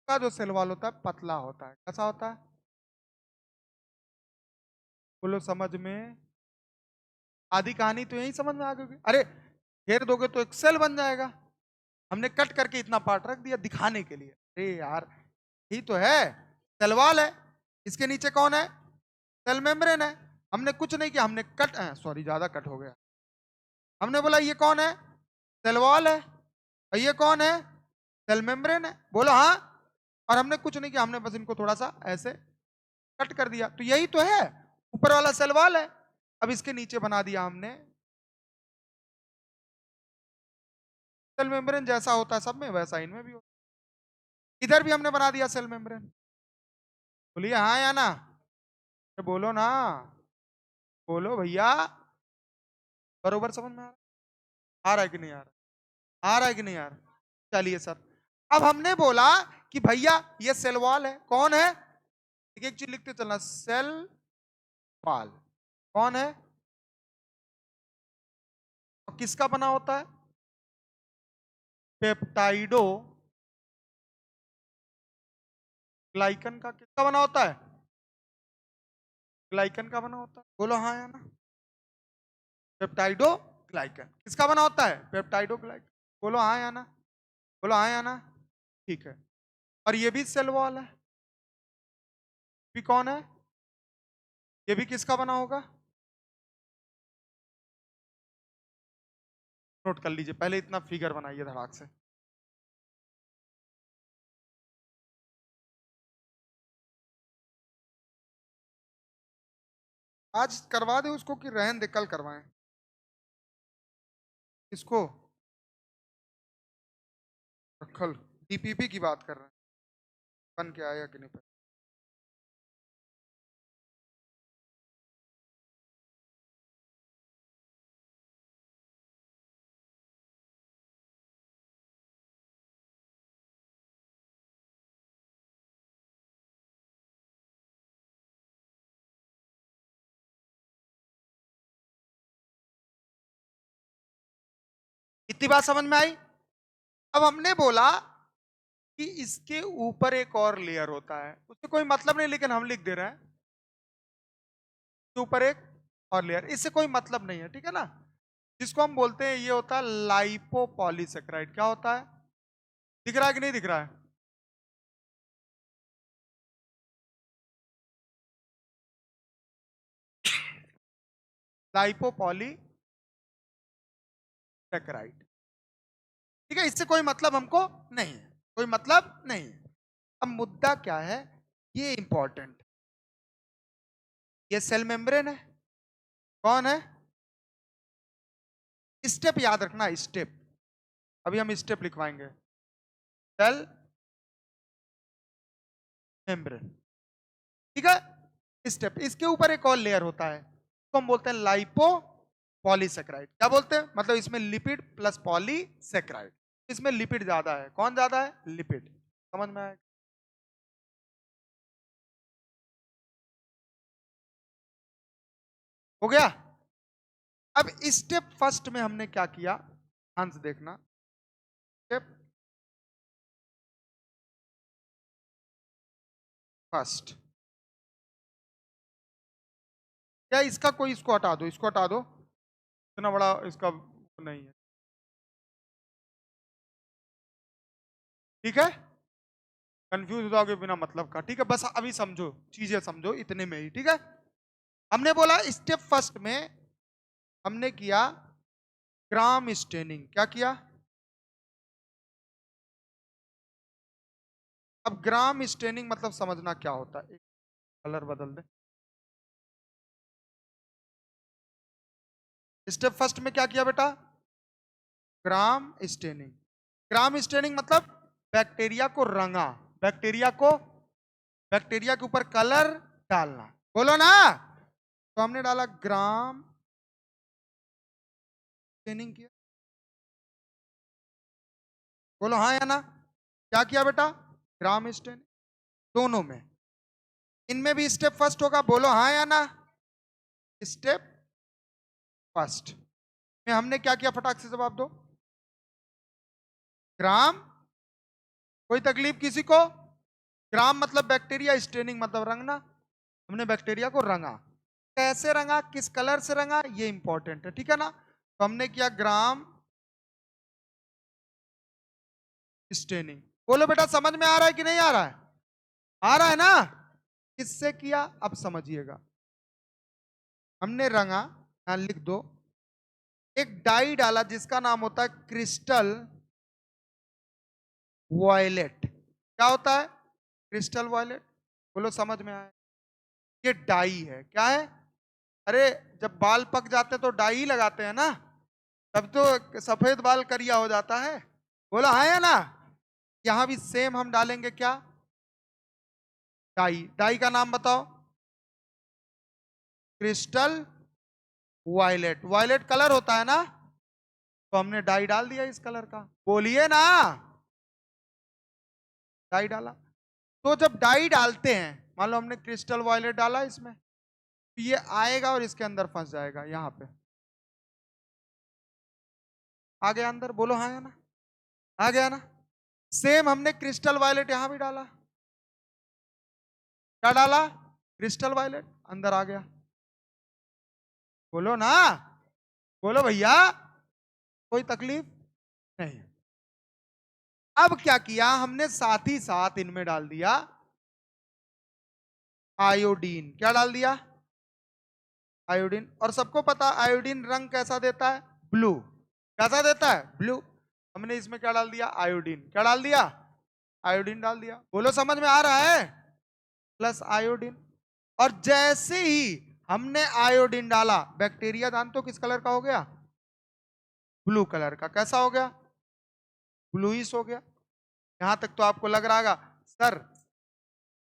का जो सेल वॉल होता है पतला होता है। कैसा होता है? बोलो समझ में। आधी कहानी तो यही समझ में आ गई। अरे घेर दोगे तो एक सेल बन जाएगा। हमने कट करके इतना पार्ट रख दिया दिखाने के लिए। अरे यार यही तो है, सेल वॉल है। इसके नीचे कौन है? सेल मेम्ब्रेन है। हमने कुछ नहीं किया, हमने कट, सॉरी ज्यादा कट हो गया। हमने बोला ये कौन है? सेल वॉल है। और ये कौन है? सेल मेम्ब्रेन है। बोलो हाँ। और हमने कुछ नहीं किया, हमने बस इनको थोड़ा सा ऐसे कट कर दिया। तो यही तो है, ऊपर वाला सेल वॉल है। अब इसके नीचे बना दिया हमने सेल मेम्ब्रेन। जैसा होता है सब में वैसा इनमें भी होता है। इधर भी हमने बना दिया सेल मेम्ब्रेन। बोलिए हाँ या ना। तो बोलो ना, बोलो भैया। बरोबर समझ में आ रहा है कि नहीं आ रहा? आ रहा है कि नहीं आ रहा? चलिए सर, अब हमने बोला कि भैया ये सेल वॉल है। कौन है? एक एक चीज लिखते चलना। सेल वॉल कौन है और किसका बना होता है? पेप्टाइडो ग्लाइकन का। किसका बना होता है? ग्लाइकन का बना होता है। बोलो हाँ या ना। पेप्टाइडो ग्लाइकन किसका बना होता है? पेप्टाइडो ग्लाइकन। बोलो हाँ या ना। बोलो हाँ या ना। ठीक है। और ये भी सेल वॉल है। भी कौन है? ये भी किसका बना होगा? नोट कर लीजिए, पहले इतना फिगर बनाइए धड़ाक से। आज करवा दे उसको कि रहन दे कल करवाएं? इसको कल डीपीपी की बात कर रहे हैं, बन के आया कि नहीं? इतनी बात समझ में आई। अब हमने बोला कि इसके ऊपर एक और लेयर होता है, उससे कोई मतलब नहीं, लेकिन हम लिख दे रहे हैं इसके ऊपर एक और लेयर, इससे कोई मतलब नहीं है, ठीक है ना। जिसको हम बोलते हैं, ये होता है लाइपोपॉलीसेकेराइड। क्या होता है, दिख रहा है कि नहीं दिख रहा है? लाइपोपॉलीसेकेराइड, ठीक है। इससे कोई मतलब हमको नहीं है, कोई मतलब नहीं है। अब मुद्दा क्या है, ये इंपॉर्टेंट, ये सेल मेम्ब्रेन है। कौन है? स्टेप याद रखना, स्टेप। अभी हम स्टेप लिखवाएंगे, सेल मेम्ब्रेन, ठीक है। स्टेप, इसके ऊपर एक और लेयर होता है, तो हम बोलते हैं लाइपो पॉलीसेकेराइड। क्या बोलते हैं, मतलब इसमें लिपिड प्लस पॉलीसेकेराइड, इसमें लिपिड ज्यादा है। कौन ज्यादा है? लिपिड। समझ में आया? हो गया। अब स्टेप फर्स्ट में हमने क्या किया, ध्यान से देखना। स्टेप फर्स्ट, क्या इसका कोई, इसको हटा दो, इसको हटा दो, इतना बड़ा इसका नहीं है, ठीक है। कंफ्यूज हो जाओगे बिना मतलब का, ठीक है। बस अभी समझो, चीजें समझो इतने में ही, ठीक है। हमने बोला स्टेप फर्स्ट में हमने किया ग्राम स्टेनिंग। क्या किया? अब ग्राम स्टेनिंग मतलब समझना क्या होता है, एक कलर बदल दे। स्टेप फर्स्ट में क्या किया बेटा? Gram staining. ग्राम स्टेनिंग मतलब बैक्टीरिया को रंगा, बैक्टीरिया को, बैक्टीरिया के ऊपर कलर डालना, बोलो ना। तो हमने डाला ग्राम स्टेनिंग किया, बोलो हाँ या ना। क्या किया बेटा? Gram staining. दोनों में, इनमें भी स्टेप फर्स्ट होगा, बोलो हाँ या ना। स्टेप फर्स्ट में हमने क्या किया, फटाक से जवाब दो। ग्राम, कोई तकलीफ किसी को? ग्राम मतलब बैक्टीरिया, स्टेनिंग मतलब रंगना। हमने बैक्टीरिया को रंगा, कैसे रंगा, किस कलर से रंगा, ये इंपॉर्टेंट है, ठीक है ना। तो हमने किया ग्राम स्टेनिंग। बोलो बेटा समझ में आ रहा है कि नहीं आ रहा है? आ रहा है ना। किससे किया, अब समझिएगा। हमने रंगा, यहां लिख दो, एक डाई डाला जिसका नाम होता है क्रिस्टल वॉयलेट। क्या होता है? Crystal violet. बोलो समझ में आया? ये डाई है, क्या है? अरे जब बाल पक जाते तो डाई ही लगाते हैं ना, तब तो सफेद बाल करिया हो जाता है। बोला हाँ या ना। यहां भी सेम हम डालेंगे, क्या? डाई। डाई का नाम बताओ। Crystal violet. वायलेट कलर होता है ना, तो हमने डाई डाल दिया इस कलर का, बोलिए ना। डाई डाला, तो जब डाई डालते हैं, मान लो हमने क्रिस्टल वायलेट डाला इसमें, तो ये आएगा और इसके अंदर फंस जाएगा, यहां पे आ गया अंदर, बोलो हाँ या ना। आ गया ना। सेम हमने क्रिस्टल वायलेट यहां भी डाला, क्या डाला? क्रिस्टल वायलेट, अंदर आ गया, बोलो ना, बोलो भैया, कोई तकलीफ नहीं। अब क्या किया हमने, साथ ही साथ इनमें डाल दिया आयोडीन। क्या डाल दिया? आयोडीन। और सबको पता आयोडीन रंग कैसा देता है? ब्लू। कैसा देता है? ब्लू। हमने इसमें क्या डाल दिया? आयोडीन। क्या डाल दिया? आयोडीन डाल दिया। बोलो समझ में आ रहा है? Plus iodine. और जैसे ही हमने आयोडीन डाला, बैक्टीरिया जानते हो किस कलर का हो गया? ब्लू कलर का। कैसा हो गया? ब्लूइश हो गया। यहां तक तो आपको लग रहा होगा सर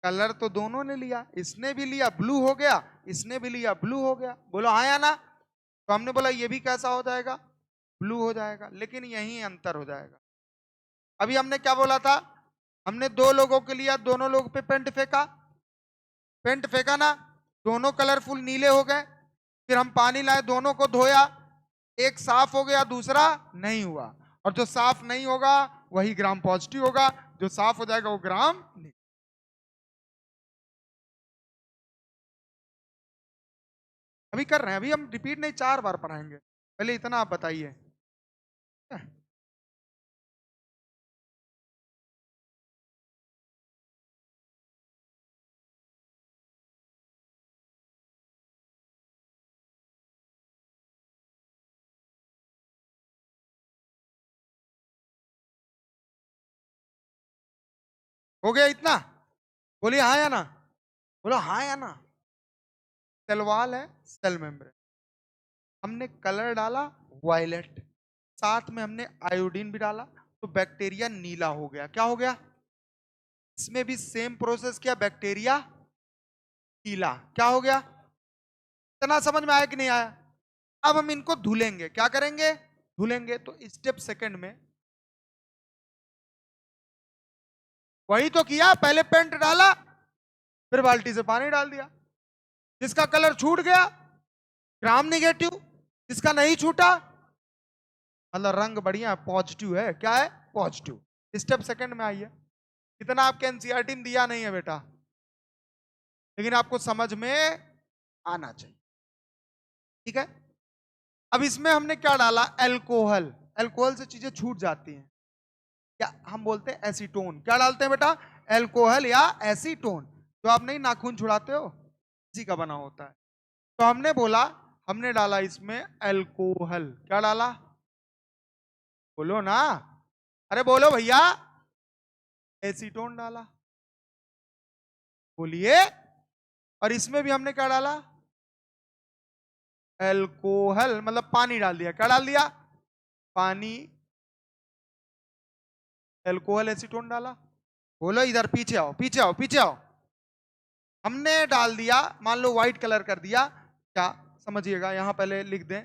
कलर तो दोनों ने लिया, इसने भी लिया ब्लू हो गया, इसने भी लिया ब्लू हो गया, बोलो हाँ या ना। तो हमने बोला ये भी कैसा हो जाएगा? ब्लू हो जाएगा, लेकिन यही अंतर हो जाएगा। अभी हमने क्या बोला था? हमने दो लोगों के लिया, दोनों लोग पे पेंट फेंका, पेंट फेंका ना, दोनों कलरफुल नीले हो गए। फिर हम पानी लाए, दोनों को धोया, एक साफ हो गया, दूसरा नहीं हुआ, और जो साफ नहीं होगा वही ग्राम पॉजिटिव होगा, जो साफ हो जाएगा वो ग्राम नहीं। अभी कर रहे हैं, अभी हम रिपीट नहीं 4 बार पढ़ाएंगे, पहले इतना आप बताइए। हो गया इतना? बोलिए हाँ या ना, बोलो हाँ या ना। सेल वॉल है, सेल मेम्ब्रेन, हमने कलर डाला वायलेट, साथ में हमने आयोडीन भी डाला, तो बैक्टीरिया नीला हो गया। क्या हो गया? इसमें भी सेम प्रोसेस किया, बैक्टीरिया नीला। क्या हो गया? इतना समझ में आया कि नहीं आया? अब हम इनको धुलेंगे, क्या करेंगे? धुलेंगे। तो स्टेप सेकंड में वही तो किया, पहले पेंट डाला, फिर बाल्टी से पानी डाल दिया। जिसका कलर छूट गया ग्राम निगेटिव, जिसका नहीं छूटा मतलब रंग बढ़िया पॉजिटिव है। क्या है? पॉजिटिव। स्टेप सेकंड में आइए। इतना आपके एनसीईआरटी में दिया नहीं है बेटा, लेकिन आपको समझ में आना चाहिए, ठीक है? अब इसमें हमने क्या डाला? एल्कोहल। एल्कोहल से चीजें छूट जाती हैं, क्या हम बोलते हैं एसीटोन। क्या डालते हैं बेटा? एल्कोहल या एसीटोन। जो आप नहीं नाखून छुड़ाते हो, इसी का बना होता है। तो हमने बोला, हमने डाला इसमें एल्कोहल। क्या डाला? बोलो ना, अरे बोलो भैया। एसीटोन डाला। बोलिए। और इसमें भी हमने क्या डाला? एल्कोहल, मतलब पानी डाल दिया। क्या डाल दिया? पानी, एल्कोहल, एसीटोन डाला। बोलो इधर, पीछे आओ, पीछे आओ, पीछे आओ। हमने डाल दिया, मान लो व्हाइट कलर कर दिया। क्या समझिएगा, यहां पहले लिख दें।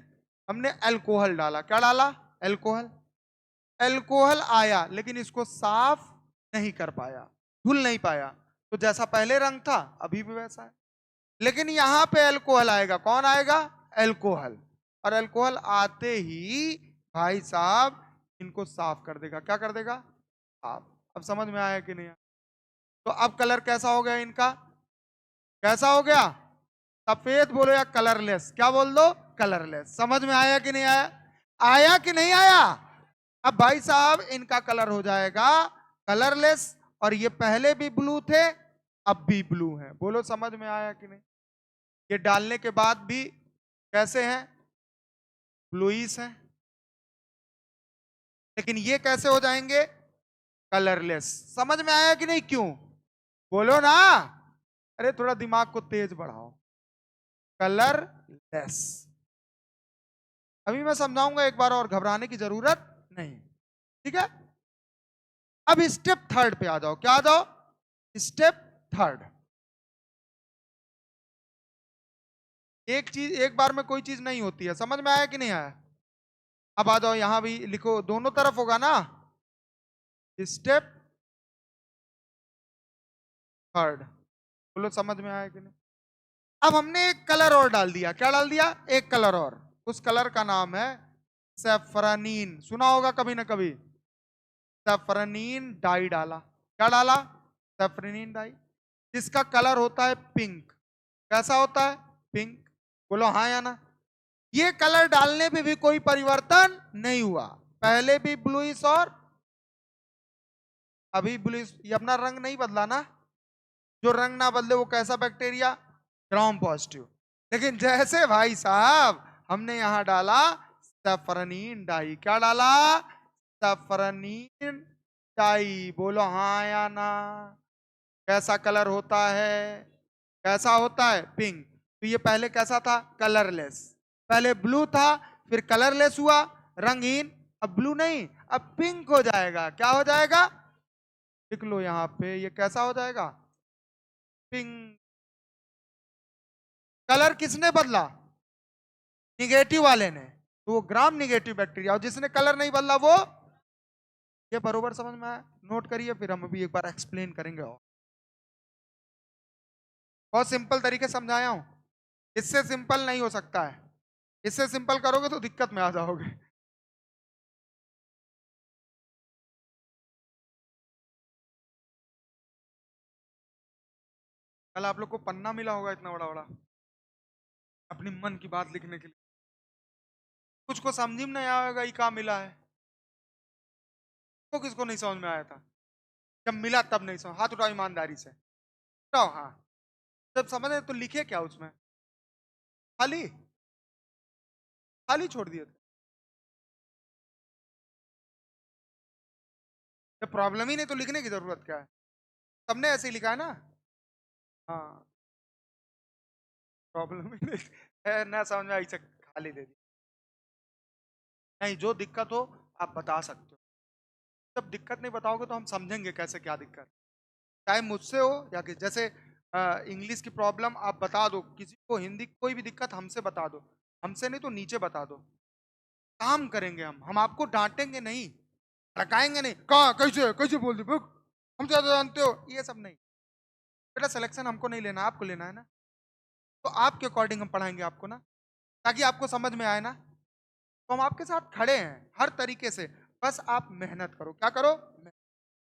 हमने अल्कोहल डाला। क्या डाला? अल्कोहल। अल्कोहल आया, लेकिन इसको साफ नहीं कर पाया, धुल नहीं पाया, तो जैसा पहले रंग था अभी भी वैसा है। लेकिन यहां पे अल्कोहल आएगा। कौन आएगा? अल्कोहल। और अल्कोहल आते ही भाई साहब इनको साफ कर देगा। क्या कर देगा? साफ। अब समझ में आया कि नहीं आया? तो अब कलर कैसा हो गया इनका? कैसा हो गया? सफेद बोलो या कलरलेस? क्या बोल दो? कलरलेस। समझ में आया कि नहीं आया? आया कि नहीं आया? अब भाई साहब इनका कलर हो जाएगा कलरलेस, और ये पहले भी ब्लू थे, अब भी ब्लू है। बोलो समझ में आया कि नहीं? ये डालने के बाद भी कैसे हैं? ब्लूइश हैं। लेकिन ये कैसे हो जाएंगे? कलरलेस। समझ में आया कि नहीं? क्यों? बोलो ना, अरे थोड़ा दिमाग को तेज बढ़ाओ। कलरलेस। अभी मैं समझाऊंगा एक बार, और घबराने की जरूरत नहीं, ठीक है? अब स्टेप थर्ड पे आ जाओ। क्या आ जाओ? Step third. एक चीज एक बार में कोई चीज नहीं होती है। समझ में आया कि नहीं आया? अब आ जाओ, यहां भी लिखो, दोनों तरफ होगा ना। Step third. बोलो समझ में आया कि नहीं? अब हमने एक कलर और डाल दिया। क्या डाल दिया? एक कलर और। उस कलर का नाम है सेफरानीन। सुना होगा कभी ना कभी। सेफरानीन डाई डाला। क्या डाला? सेफरानीन डाई, जिसका कलर होता है पिंक। कैसा होता है? पिंक। बोलो हाँ या ना। ये कलर डालने पे भी कोई परिवर्तन नहीं हुआ, पहले भी ब्लूइश और अभी ब्लूइश। ये अपना रंग नहीं बदला ना। जो रंग ना बदले वो कैसा बैक्टीरिया? Gram positive. लेकिन जैसे भाई साहब हमने यहां डाला सफरनीन डाई। क्या डाला? सफरनीन डाई। बोलो हाँ या ना। कैसा कलर होता है? कैसा होता है? पिंक। तो ये पहले कैसा था? कलरलेस। पहले ब्लू था, फिर कलरलेस हुआ, रंगहीन। अब ब्लू नहीं, अब पिंक हो जाएगा। क्या हो जाएगा? लिख लो यहां पे, ये कैसा हो जाएगा? पिंक। कलर किसने बदला? निगेटिव वाले ने। तो वो ग्राम निगेटिव बैक्टीरिया, और जिसने कलर नहीं बदला वो। ये बरोबर समझ में आया? नोट करिए, फिर हम अभी एक बार एक्सप्लेन करेंगे। और बहुत सिंपल तरीके समझाया हूं, इससे सिंपल नहीं हो सकता है। इससे सिंपल करोगे तो दिक्कत में आ जाओगे। कल आप लोग को पन्ना मिला होगा इतना बड़ा बड़ा अपनी मन की बात लिखने के लिए। कुछ को समझ में नहीं आएगा ये कहाँ मिला है। तो किसको नहीं समझ में आया था? जब मिला तब नहीं समझ। हाथ उठाओ ईमानदारी से, उठाओ। हाँ, जब समझ आए तो लिखे क्या उसमें? खाली खाली छोड़ दिए थे। जब प्रॉब्लम ही नहीं तो लिखने की जरूरत क्या है? सबने ऐसे ही लिखा है ना। हाँ, प्रॉब्लम ही नहीं है, ना समझ में आई से खाली दे दी। नहीं, जो दिक्कत हो आप बता सकते हो। जब दिक्कत नहीं बताओगे तो हम समझेंगे कैसे क्या दिक्कत, चाहे मुझसे हो या कि जैसे इंग्लिश की प्रॉब्लम आप बता दो, किसी को हिंदी की कोई भी दिक्कत हमसे बता दो, हमसे नहीं तो नीचे बता दो। काम करेंगे हम आपको डांटेंगे नहीं, रकाएंगे नहीं, कहा कैसे कैसे बोल दी हम ज्यादा जानते हो, ये सब नहीं। बेटा सिलेक्शन हमको नहीं लेना, आपको लेना है ना, तो आपके अकॉर्डिंग हम पढ़ाएंगे आपको ना, ताकि आपको समझ में आए ना। तो हम आपके साथ खड़े हैं हर तरीके से, बस आप मेहनत करो। क्या करो?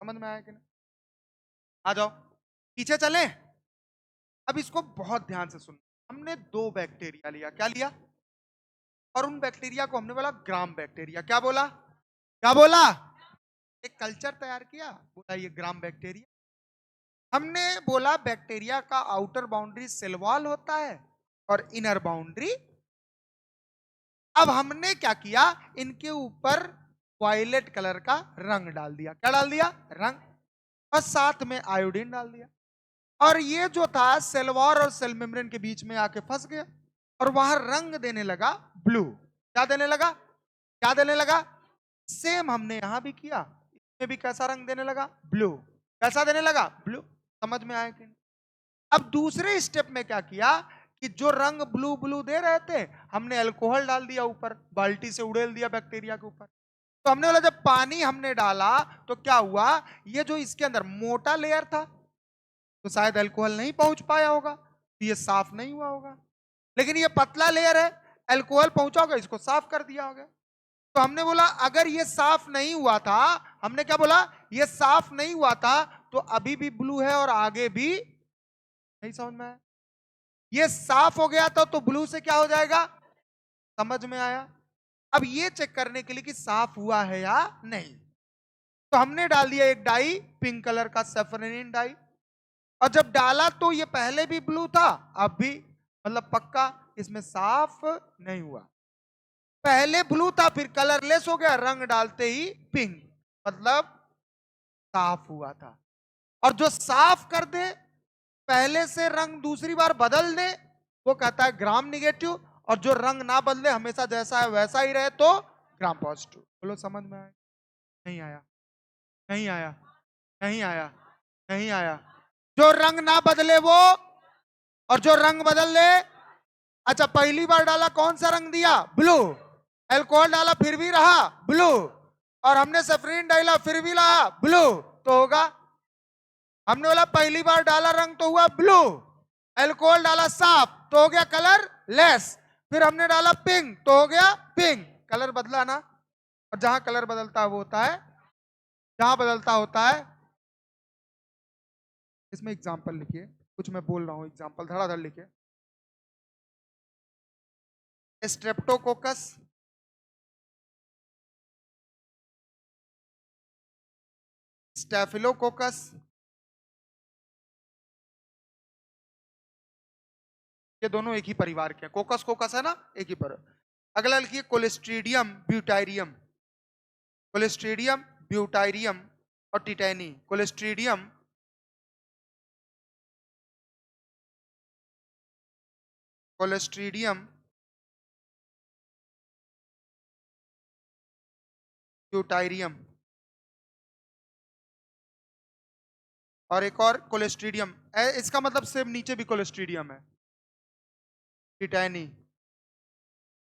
समझ में आया कि नहीं? आ जाओ पीछे चले। अब इसको बहुत ध्यान से सुन। हमने दो बैक्टीरिया लिया, क्या लिया? और उन बैक्टीरिया को हमने बोला ग्राम बैक्टीरिया। क्या बोला? क्या बोला? एक कल्चर तैयार किया, बोला ये ग्राम बैक्टीरिया। हमने बोला बैक्टीरिया का आउटर बाउंड्री सेल वॉल होता है और इनर बाउंड्री। अब हमने क्या किया, इनके ऊपर वायलेट कलर का रंग डाल दिया। क्या डाल दिया? रंग। और साथ में आयोडीन डाल दिया। और ये जो था सेल वॉल और सेल मेम्ब्रेन के बीच में आके फंस गया और वहां रंग देने लगा ब्लू। क्या देने लगा? क्या देने लगा? सेम हमने यहां भी किया, इसमें भी कैसा रंग देने लगा? ब्लू। कैसा देने लगा? ब्लू। समझ में आया कि नहीं? अब दूसरे स्टेप में क्या किया कि जो रंग ब्लू ब्लू दे रहे थे, हमने अल्कोहल डाल दिया ऊपर, बाल्टी से उड़ेल दिया बैक्टीरिया के ऊपर। तो हमने बोला जब पानी हमने डाला तो क्या हुआ, ये जो इसके अंदर मोटा लेयर था तो शायद अल्कोहल नहीं पहुंच पाया होगा, तो ये साफ नहीं हुआ होगा। लेकिन ये पतला लेयर है, अल्कोहल पहुंचा होगा, इसको साफ कर दिया होगा। तो हमने बोला अगर ये साफ नहीं हुआ था, हमने क्या बोला, ये साफ नहीं हुआ था तो अभी भी ब्लू है और आगे भी नहीं। समझ में आया? ये साफ हो गया था तो ब्लू से क्या हो जाएगा? समझ में आया? अब ये चेक करने के लिए कि साफ हुआ है या नहीं, तो हमने डाल दिया एक डाई, पिंक कलर का सैफरनिन डाई। और जब डाला तो ये पहले भी ब्लू था, अब भी, मतलब पक्का इसमें साफ नहीं हुआ। पहले ब्लू था फिर कलरलेस हो गया, रंग डालते ही पिंक, मतलब साफ हुआ था। और जो साफ कर दे, पहले से रंग दूसरी बार बदल दे, वो कहता है ग्राम निगेटिव। और जो रंग ना बदले, हमेशा जैसा है वैसा ही रहे, तो ग्राम पॉजिटिव। बोलो समझ में आया? नहीं आया? नहीं आया? नहीं आया? नहीं आया? जो रंग ना बदले वो, और जो रंग बदल ले। अच्छा, पहली बार डाला कौन सा रंग दिया? ब्लू। अल्कोहल डाला फिर भी रहा ब्लू। और हमने सफरीन डाला फिर भी रहा ब्लू, तो होगा। हमने बोला पहली बार डाला रंग तो हुआ ब्लू, अल्कोहल डाला साफ तो हो गया कलर लेस, फिर हमने डाला पिंक तो हो गया पिंक। कलर बदला ना? और जहां कलर बदलता है वो होता है, जहां बदलता होता है। इसमें एग्जांपल लिखिए, कुछ मैं बोल रहा हूं एग्जांपल धड़ाधड़ लिखिए। स्ट्रेप्टोकोकस, स्टेफिलोकोकस, ये दोनों एक ही परिवार के हैं। कोकस कोकस है ना, एक ही पर। अगला लिखिए कोलेस्ट्रीडियम ब्यूटायरियम। कोलेस्ट्रीडियम ब्यूटायरियम और टिटैनी। कोलेस्ट्रीडियम कोलेस्ट्रीडियम ब्यूटायरियम और एक और कोलेस्ट्रीडियम। इसका मतलब सेम नीचे भी कोलेस्ट्रीडियम है, टिटैनी।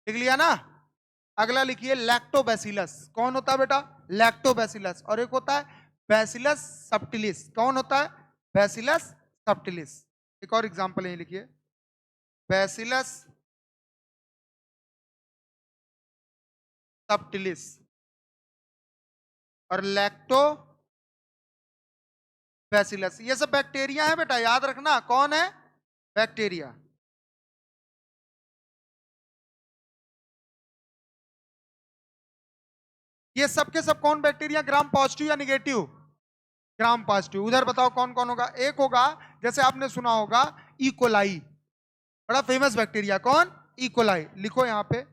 लिख लिया ना? अगला लिखिए लैक्टोबैसिलस। कौन होता है बेटा? लैक्टोबैसिलस। और एक होता है बैसिलस सब्टिलिस। कौन होता है? बैसिलस सब्टिलिस। एक और एग्जांपल यही लिखिए, बैसिलस सबटिलिस और लैक्टो बैसिलस, ये सब बैक्टीरिया है बेटा, याद रखना। कौन है? बैक्टीरिया। ये सब के सब कौन बैक्टीरिया? ग्राम पॉजिटिव या निगेटिव? Gram positive. उधर बताओ कौन कौन होगा? एक होगा, जैसे आपने सुना होगा, इकोलाई, बड़ा फेमस बैक्टीरिया। कौन? इकोलाई। लिखो यहां पे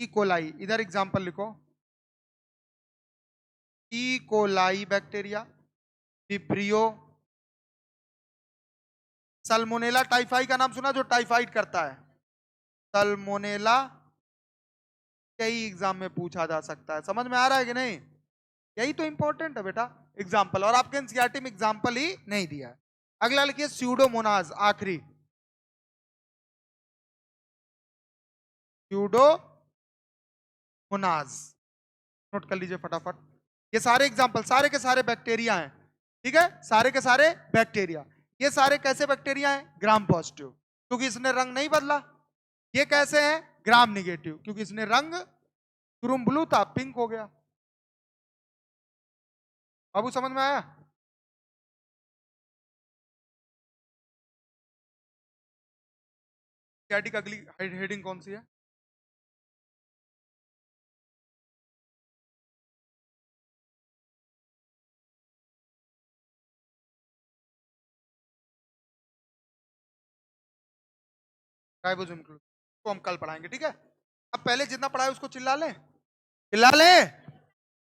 इकोलाई, इधर एग्जांपल लिखो, E coli bacteria. Vibrio. Salmonella typhi का नाम सुना, जो टाइफाइड करता है? सल्मोनेला कई एग्जाम में पूछा जा सकता है। समझ में आ रहा है कि नहीं? यही तो इंपॉर्टेंट है बेटा, एग्जाम्पल। और आपके एनसीईआरटी में एग्जाम्पल ही नहीं दिया है। अगला लिखिए स्यूडोमोनाज, आखिरी स्यूडोमोनाज, नोट कर लीजिए फटाफट। ये सारे एग्जाम्पल सारे के सारे बैक्टीरिया हैं, ठीक है? सारे के सारे बैक्टीरिया। ये सारे कैसे बैक्टीरिया हैं? ग्राम पॉजिटिव, क्योंकि इसने रंग नहीं बदला। ये कैसे हैं? ग्राम निगेटिव, क्योंकि इसने रंग शुरू ब्लू था, पिंक हो गया। बाबू समझ में आया? कैटी का अगली हेडिंग कौन सी है? राइबोसोम को हम कल पढ़ाएंगे, ठीक है? अब पहले जितना पढ़ा है उसको चिल्ला लें, चिल्ला लें।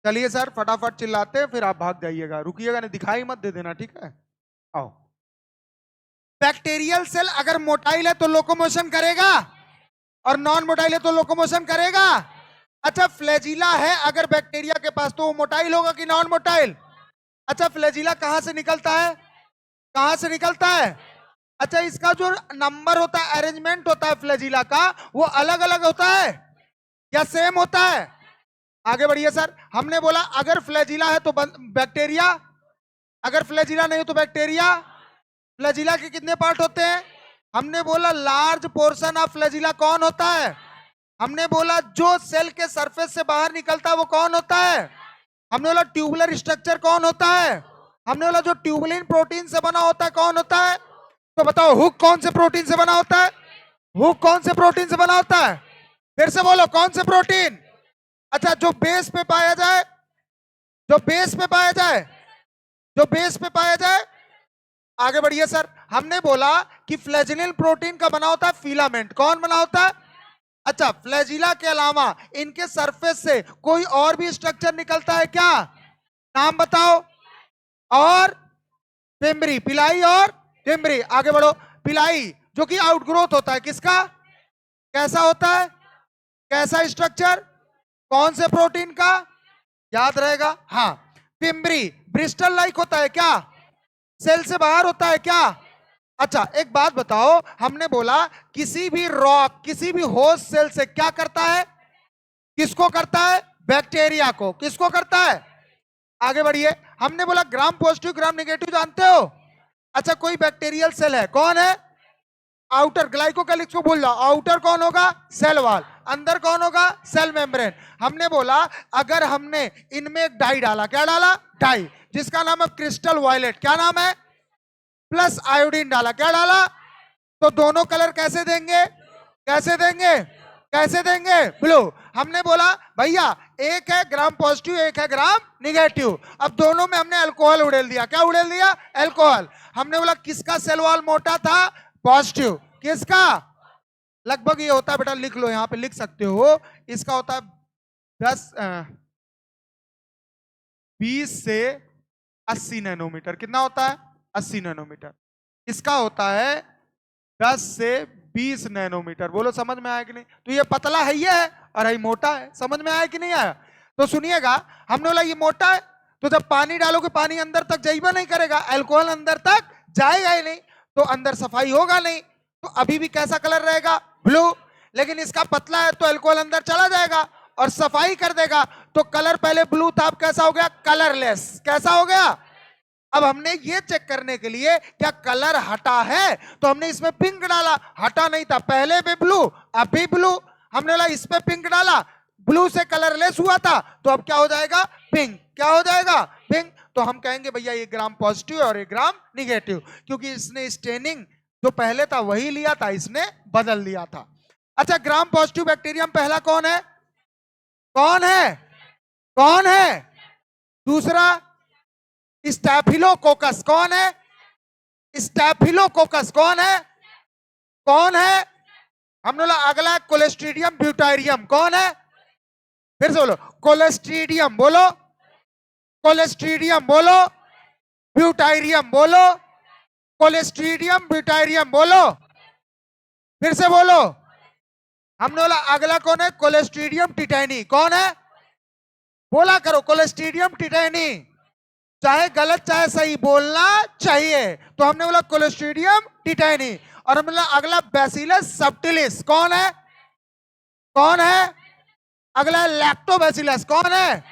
चलिए सर, फटाफट चिल्लाते हैं, फिर आप भाग जाइएगा, रुकिएगा नहीं, दिखाई मत दे देना, ठीक है? आओ। बैक्टीरियल सेल अगर मोटाइल है तो लोकोमोशन करेगा, और नॉन मोटाइल है तो लोकोमोशन करेगा। अच्छा, फ्लैजिला है अगर बैक्टीरिया के पास, तो वो मोटाइल होगा कि नॉन मोटाइल? अच्छा, फ्लैजिला कहां से निकलता है? कहां से निकलता है? अच्छा, इसका जो नंबर होता है, अरेंजमेंट होता है फ्लैजिला का, वो अलग अलग होता है या सेम होता है? आगे बढ़िए सर। हमने बोला अगर फ्लैजिला है तो बैक्टीरिया, अगर फ्लैजिला नहीं हो तो बैक्टीरिया। फ्लैजिला के कितने पार्ट होते हैं? हमने बोला लार्ज पोर्शन ऑफ फ्लैजिला कौन होता है? हमने बोला जो सेल के सरफेस से बाहर निकलता है वो कौन होता है? हमने बोला ट्यूबुलर स्ट्रक्चर कौन होता है? हमने बोला जो ट्यूबुलिन प्रोटीन से बना होता है कौन होता है? तो बताओ हुक कौन से प्रोटीन से बना होता है? हुक कौन से प्रोटीन से बना होता है? फिर से बोलो, कौन से प्रोटीन? अच्छा, जो बेस पे पाया जाए, जो बेस पे पाया जाए, जो बेस पे पाया जाए। आगे बढ़िए सर। हमने बोला कि फ्लैजिलिन प्रोटीन का बना होता है फिलामेंट। कौन बना होता है? अच्छा, फ्लैजिला के अलावा इनके सरफेस से कोई और भी स्ट्रक्चर निकलता है क्या? नाम बताओ। और टिम्बरी, पिलाई और टिम्बरी। आगे बढ़ो। पिलाई जो कि आउटग्रोथ होता है किसका? कैसा होता है? कैसा स्ट्रक्चर? कौन से प्रोटीन का? याद रहेगा, हाँ। टिम्बरी ब्रिस्टल लाइक होता है क्या? सेल से बाहर होता है क्या? अच्छा, एक बात बताओ, हमने बोला किसी भी रॉक, किसी भी होस्ट सेल से क्या करता है? किसको करता है? बैक्टीरिया को। किसको करता है? आगे बढ़िए। हमने बोला ग्राम पॉजिटिव ग्राम नेगेटिव जानते हो? अच्छा, कोई बैक्टीरियल सेल है, कौन है? आउटर, ग्लाइकोकैलिक्स को भूल जाओ। आउटर कौन होगा? Cell wall. अंदर कौन होगा? Cell membrane. हमने बोला अगर हमने इनमें एक डाई डाला, क्या डाला? डाई, जिसका नाम है क्रिस्टल वायलेट। क्या नाम है? प्लस आयोडीन डाला, क्या डाला? तो दोनों कलर कैसे देंगे? कैसे देंगे? कैसे देंगे? ब्लू। हमने बोला भैया एक है ग्राम पॉजिटिव, एक है ग्राम निगेटिव। अब दोनों में हमने अल्कोहल उड़ेल दिया। क्या उड़ेल दिया? अल्कोहल। हमने बोला किसका सेल वॉल मोटा था? पॉजिटिव। किसका? लगभग ये होता है बेटा, लिख लो, यहां पे लिख सकते हो। इसका होता है 20 से 80 नैनोमीटर। कितना होता है? 80 नैनोमीटर। इसका होता है 10 से 20 नैनोमीटर। बोलो समझ में आया कि नहीं? तो ये पतला है ये है, और ये मोटा है। समझ में आया कि नहीं आया? तो सुनिएगा, हमने बोला ये मोटा है, तो जब पानी डालोगे पानी अंदर तक जाइबा नहीं करेगा, अल्कोहल अंदर तक जाएगा ही नहीं, तो अंदर सफाई होगा नहीं, तो अभी भी कैसा कलर रहेगा? ब्लू। लेकिन इसका पतला है तो अल्कोहल अंदर चला जाएगा और सफाई कर देगा, तो कलर पहले ब्लू था, अब कैसा हो गया? कलरलेस। कैसा हो गया? अब हमने ये चेक करने के लिए क्या कलर हटा है, तो हमने इसमें पिंक डाला। हटा नहीं था, पहले भी ब्लू अब भी ब्लू। हमने बोला इस पे पिंक डाला, ब्लू से कलरलेस हुआ था, तो अब क्या हो जाएगा? पिंक। क्या हो जाएगा? पिंक। तो हम कहेंगे भैया ये ग्राम पॉजिटिव और ये ग्राम निगेटिव, क्योंकि इसने स्टेनिंग जो पहले था वही लिया था, इसने बदल लिया था। अच्छा, ग्राम पॉजिटिव बैक्टीरियम पहला कौन है? कौन है? कौन है? दूसरा स्टैफिलोकोकस। कौन है? स्टैफिलोकोकस कौन है? कौन है? हम लोग अगला कोलेस्ट्रीडियम ब्यूटारियम। कौन है? फिर से बोलो, कोलेस्ट्रीडियम बोलो, कोलेस्ट्रीडियम बोलो, ब्यूटारियम बोलो, कोलेस्ट्रीडियम ब्यूटारियम बोलो, फिर से बोलो। हम लोग अगला कौन है? कोलेस्ट्रीडियम टिटैनी। कौन है? बोला करो, कोलेस्ट्रीडियम टिटैनी। चाहे गलत चाहे सही बोलना चाहिए। तो हमने बोला कोलेस्ट्रीडियम टिटैनी। और हमने अगला बैसिलस सबटिलिस। कौन है? कौन है? अगला लैक्टोबैसिलस। कौन है?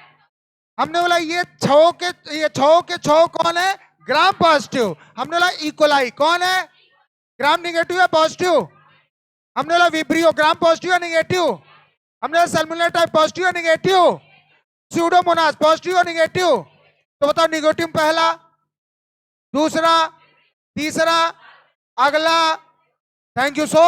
हमने बोला ये छो के कौन है? Gram positive. हमने बोला इकोलाई कौन है? ग्राम निगेटिव या पॉजिटिव? हमने बोला विब्रियो ग्राम पॉजिटिव या निगेटिव? हमने बोला सल्मोनेला टाइप पॉजिटिव या निगेटिव? स्यूडोमोनास पॉजिटिव या निगेटिव? तो बताओ, निगेटिव पहला, दूसरा, तीसरा, अगला। Thank you so